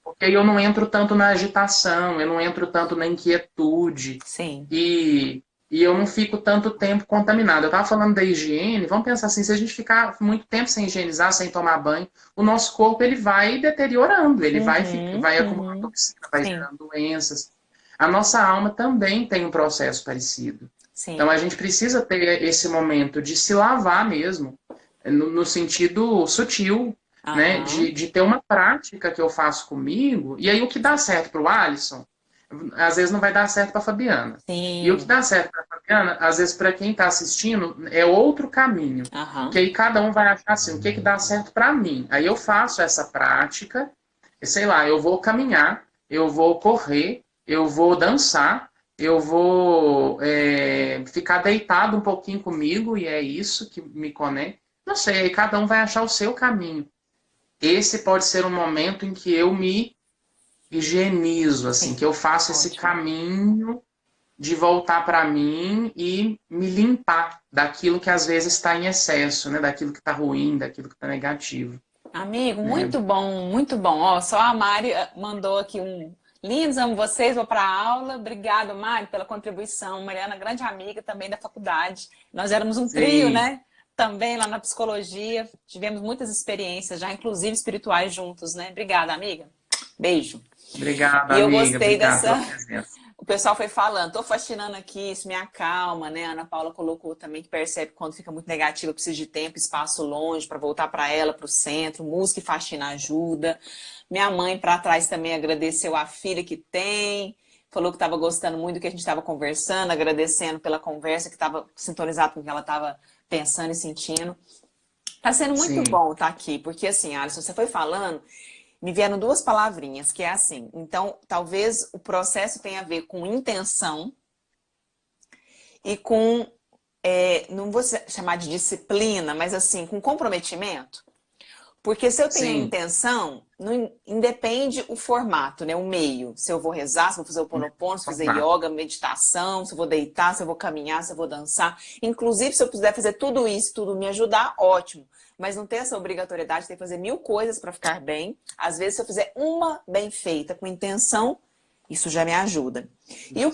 porque eu não entro tanto na agitação, eu não entro tanto na inquietude Sim. e, e eu não fico tanto tempo contaminado. Eu estava falando da higiene, vamos pensar assim, se a gente ficar muito tempo sem higienizar, sem tomar banho, o nosso corpo ele vai deteriorando, ele Uhum. vai acumulando Uhum. toxina, vai Sim. gerando doenças. A nossa alma também tem um processo parecido. Então Sim. a gente precisa ter esse momento de se lavar mesmo, no sentido sutil, né? Aham. De ter uma prática que eu faço comigo, e aí o que dá certo para o Alisson, às vezes não vai dar certo para a Fabiana. E o que Sim. dá certo para a Fabiana, às vezes para quem está assistindo, é outro caminho. Que Aham. aí cada um vai achar assim, o que dá certo para mim. Aí eu faço essa prática, sei lá, eu vou caminhar, eu vou correr, eu vou dançar, eu vou ficar deitado um pouquinho comigo, e é isso que me conecta. Não sei, aí cada um vai achar o seu caminho. Esse pode ser um momento em que eu me higienizo, assim, que Sim. eu faço esse Ótimo. caminho de voltar para mim e me limpar daquilo que às vezes está em excesso, né? Daquilo que está ruim, daquilo que está negativo, Amigo, né? muito bom, muito bom. Ó, só a Mari mandou aqui um. Lindos, amo vocês, vou para a aula. Obrigado, Mari, pela contribuição. Mariana, grande amiga também da faculdade. Nós éramos um trio, Sim, né? Também lá na psicologia. Tivemos muitas experiências já, inclusive espirituais juntos, né? Obrigada, amiga. Beijo. obrigado, E eu amiga, gostei obrigado dessa. pela presença. O pessoal foi falando, tô faxinando aqui, isso me acalma, né? A Ana Paula colocou também que percebe que quando fica muito negativa, precisa de tempo, espaço longe para voltar para ela, para o centro. Música e faxina ajuda. Minha mãe para trás também agradeceu a filha que tem, falou que estava gostando muito do que a gente estava conversando, agradecendo pela conversa, que estava sintonizado com o que ela estava pensando e sentindo. Tá sendo muito Sim, bom estar aqui, porque assim, Alisson, você foi falando, me vieram duas palavrinhas, que é assim. Então, talvez o processo tenha a ver com intenção e com, não vou chamar de disciplina, mas assim, com comprometimento. Porque se eu tenho a sim, intenção, não independe o formato, né? O meio. Se eu vou rezar, se eu vou fazer o ponopono, se eu vou fazer formato. yoga, meditação, se eu vou deitar, se eu vou caminhar, se eu vou dançar. Inclusive, se eu puder fazer tudo isso, tudo me ajudar, ótimo. Mas não ter essa obrigatoriedade de ter que fazer 1000 coisas para ficar bem. Às vezes, se eu fizer uma bem feita, com intenção, isso já me ajuda. E o Isso.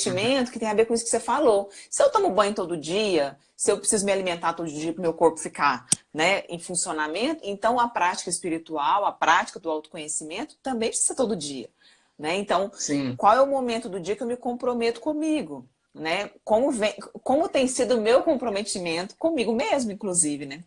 Uhum. comprometimento, que tem a ver com isso que você falou. Se eu tomo banho todo dia, se eu preciso me alimentar todo dia para o meu corpo ficar, né, em funcionamento, então a prática espiritual, a prática do autoconhecimento também precisa ser todo dia. Né? Então, Sim. qual é o momento do dia que eu me comprometo comigo? Né? Como tem sido o meu comprometimento comigo mesmo, inclusive, né?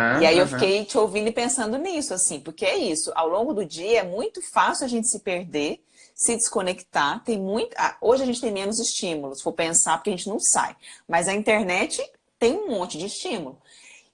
E Aham, aí eu aham. fiquei te ouvindo e pensando nisso, assim, porque é isso, ao longo do dia é muito fácil a gente se perder, se desconectar, tem muito. Hoje a gente tem menos estímulos, se for pensar, porque a gente não sai. Mas a internet tem um monte de estímulo.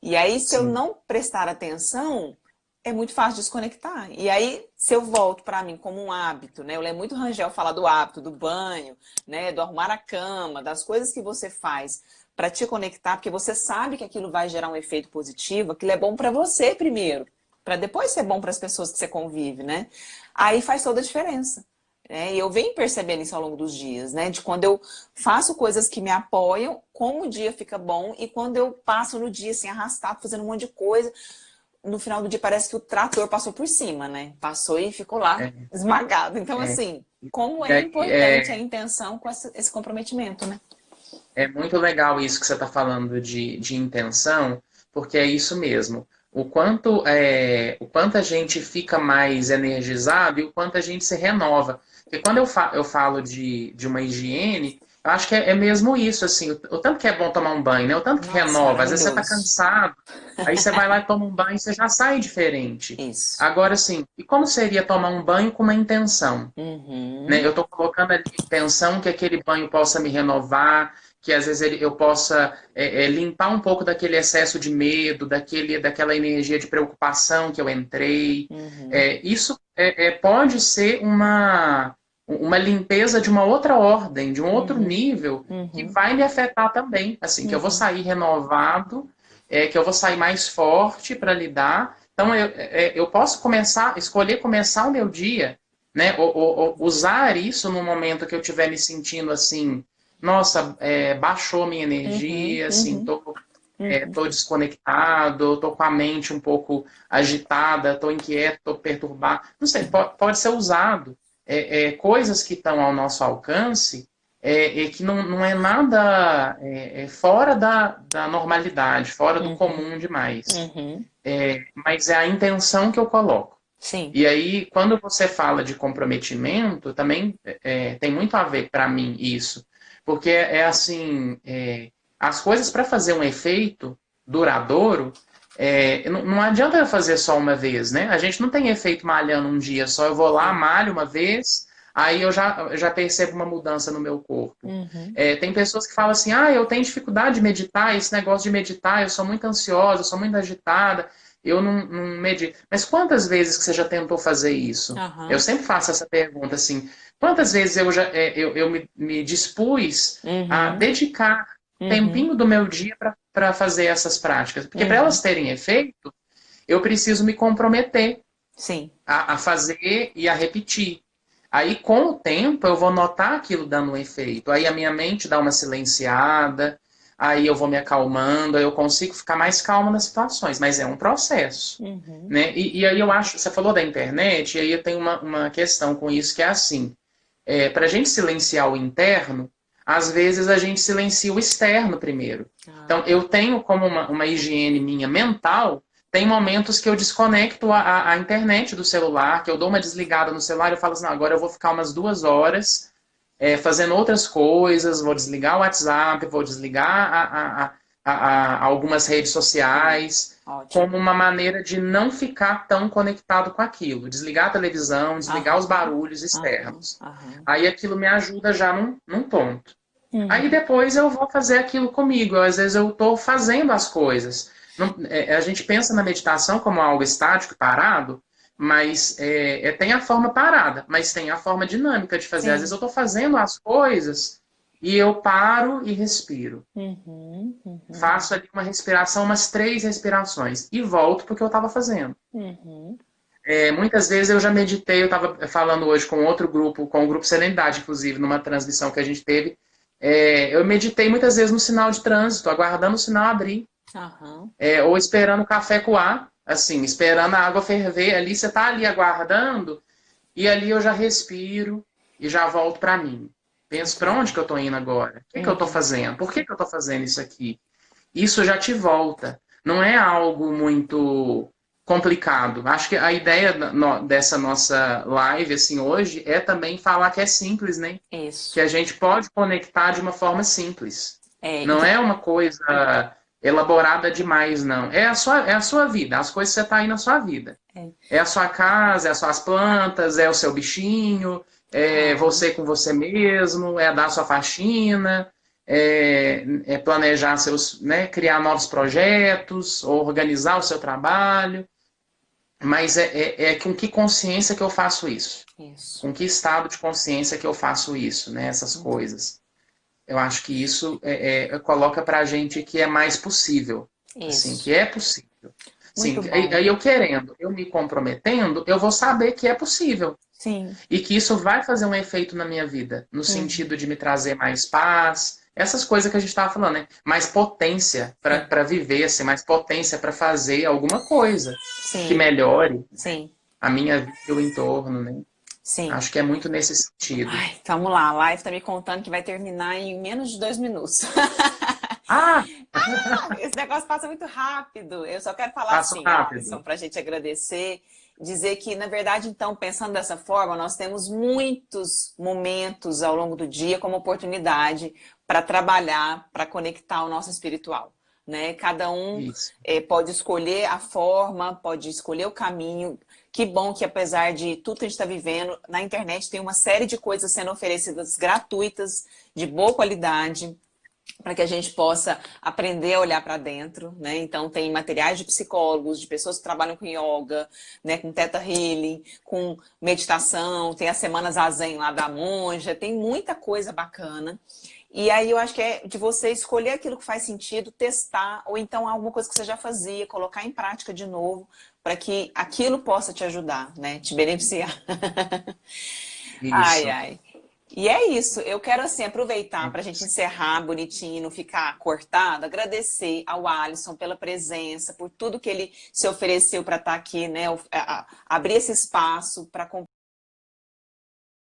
E aí, se eu Sim. não prestar atenção, é muito fácil desconectar. E aí, se eu volto para mim como um hábito, né? Eu lembro muito Rangel falar do hábito, do banho, né? Do arrumar a cama, das coisas que você faz para te conectar, porque você sabe que aquilo vai gerar um efeito positivo, aquilo é bom para você primeiro, para depois ser bom para as pessoas que você convive, né? Aí faz toda a diferença. E eu venho percebendo isso ao longo dos dias, né? De quando eu faço coisas que me apoiam, como o dia fica bom, e quando eu passo no dia assim, arrastado, fazendo um monte de coisa, no final do dia parece que o trator passou por cima, né? Passou e ficou lá É, esmagado. Então, é, assim, como é importante a é, intenção com esse comprometimento, né? é muito legal isso que você está falando de intenção, porque é isso mesmo. O quanto a gente fica mais energizado e o quanto a gente se renova. Porque quando eu falo de uma higiene, eu acho que é mesmo isso, assim, o tanto que é bom tomar um banho, né? O tanto que Nossa, renova. Às vezes você está maravilhoso. cansado, aí você vai lá e toma um banho e você já sai diferente. Isso. Agora, assim, e como seria tomar um banho com uma intenção? Né? Uhum, Eu estou colocando ali intenção que aquele banho possa me renovar, que às vezes eu possa limpar um pouco daquele excesso de medo, daquela energia de preocupação que eu entrei. uhum, Isso pode ser uma limpeza de uma outra ordem, de um outro uhum, nível, que uhum, vai me afetar também. Assim, que eu vou uhum. sair renovado, que eu vou sair mais forte para lidar. Então, eu posso escolher começar o meu dia, né? Usar isso no momento que eu estiver me sentindo assim nossa, baixou minha Uhum, energia, assim, uhum, uhum, tô desconectado, tô com a mente um pouco agitada, tô inquieto, tô perturbado. Não sei, pode ser usado. Coisas que estão ao nosso alcance que não é nada fora da normalidade, fora do uhum, comum demais. uhum. Mas é a intenção que eu coloco. Sim. E aí, quando você fala de comprometimento, também tem muito a ver para mim isso. Porque assim, as coisas para fazer um efeito duradouro, não adianta eu fazer só uma vez, né? A gente não tem efeito malhando um dia só. Eu vou lá, Sim. malho uma vez, aí eu já percebo uma mudança no meu corpo. Uhum. Tem pessoas que falam assim, eu tenho dificuldade de meditar, esse negócio de meditar, eu sou muito ansiosa, eu sou muito agitada. Eu não medito. Mas quantas vezes que você já tentou fazer isso? Eu Aham. sempre faço essa pergunta assim. Quantas vezes eu me dispus a Uhum. dedicar um Uhum. tempinho do meu dia para fazer essas práticas? Porque para Uhum. elas terem efeito, eu preciso me comprometer Sim. a fazer e a repetir. Aí, com o tempo, eu vou notar aquilo dando um efeito. Aí a minha mente dá uma silenciada, aí eu vou me acalmando, aí eu consigo ficar mais calma nas situações, mas é um processo. Uhum. Né? E aí eu acho, você falou da internet, e aí eu tenho uma questão com isso, que é assim, para a gente silenciar o interno, às vezes a gente silencia o externo primeiro. Então, Ah, eu tenho como uma higiene minha mental, tem momentos que eu desconecto a internet do celular, que eu dou uma desligada no celular e eu falo assim, não, agora eu vou ficar umas 2 horas fazendo outras coisas, vou desligar o WhatsApp, vou desligar algumas redes sim. sociais, Ótimo. como uma maneira de não ficar tão conectado com aquilo. Desligar a televisão, desligar os Aham. barulhos Aham. externos. Aham. Aí aquilo me ajuda já num ponto. Aí Uhum. depois eu vou fazer aquilo comigo. Às vezes eu estou fazendo as coisas. A gente pensa na meditação como algo estático, parado, mas tem a forma parada, mas tem a forma dinâmica de fazer. Às vezes Sim. eu estou fazendo as coisas e eu paro e respiro. Uhum. Uhum. Faço ali uma respiração, umas 3 respirações, e volto para o que eu estava fazendo. Uhum. Muitas vezes eu já meditei, eu estava falando hoje com outro grupo, com o grupo Serenidade, inclusive, numa transmissão que a gente teve. Eu meditei muitas vezes no sinal de trânsito, aguardando o sinal abrir, Aham. ou esperando o café coar, assim, esperando a água ferver. Ali você está ali aguardando, e ali eu já respiro e já volto para mim. Penso, para onde Entendi. que eu estou indo agora? O que que eu estou Uhum. fazendo? Por que que eu estou fazendo isso aqui? Isso já te volta. Não é algo muito complicado. Acho que a ideia dessa nossa live assim hoje é também falar que é simples, né? Que Isso. a gente pode conectar de uma forma simples. É, Não é uma coisa elaborada demais, não. É a sua vida, as coisas que você está aí na sua vida. é. É a sua casa, é as suas plantas, é o seu bichinho, é Aham. você com você mesmo, é dar sua faxina, é planejar seus, né, criar novos projetos, organizar o seu trabalho. Mas com que consciência que eu faço isso? Isso. Com que estado de consciência que eu faço isso, né? Essas coisas. Eu acho que isso coloca para a gente que é mais possível. Assim, que Isso. é possível. Sim, Muito bom. aí eu querendo, eu me comprometendo, eu vou saber que é possível. Sim. E que isso vai fazer um efeito na minha vida, no Uhum. sentido de me trazer mais paz, essas coisas que a gente estava falando, né? Mais potência Sim. para viver, assim, mais potência para fazer alguma coisa que Sim. melhore Sim. a minha vida e o entorno, né? Sim. Acho que é muito nesse sentido. Ai, vamos lá. A live tá me contando que vai terminar em menos de 2 minutos. Ah, Esse negócio passa muito rápido. Eu só quero falar passo assim, Alisson, rápido. para a gente agradecer, dizer que, na verdade, então, pensando dessa forma, nós temos muitos momentos ao longo do dia como oportunidade para trabalhar, para conectar o nosso espiritual. Né? Cada um Isso. pode escolher a forma, pode escolher o caminho. Que bom que, apesar de tudo que a gente está vivendo, na internet tem uma série de coisas sendo oferecidas gratuitas, de boa qualidade, para que a gente possa aprender a olhar para dentro, né? Então tem materiais de psicólogos, de pessoas que trabalham com yoga, né? Com Theta Healing, com meditação, tem as semanas Zazen lá da monja, tem muita coisa bacana. E aí eu acho que é de você escolher aquilo que faz sentido, testar, ou então alguma coisa que você já fazia, colocar em prática de novo, para que aquilo possa te ajudar, né? Te beneficiar. Ai, Isso. ai. E é isso, eu quero assim aproveitar para a gente encerrar bonitinho, e não ficar cortado, agradecer ao Alisson pela presença, por tudo que ele se ofereceu para estar aqui, né? Abrir esse espaço para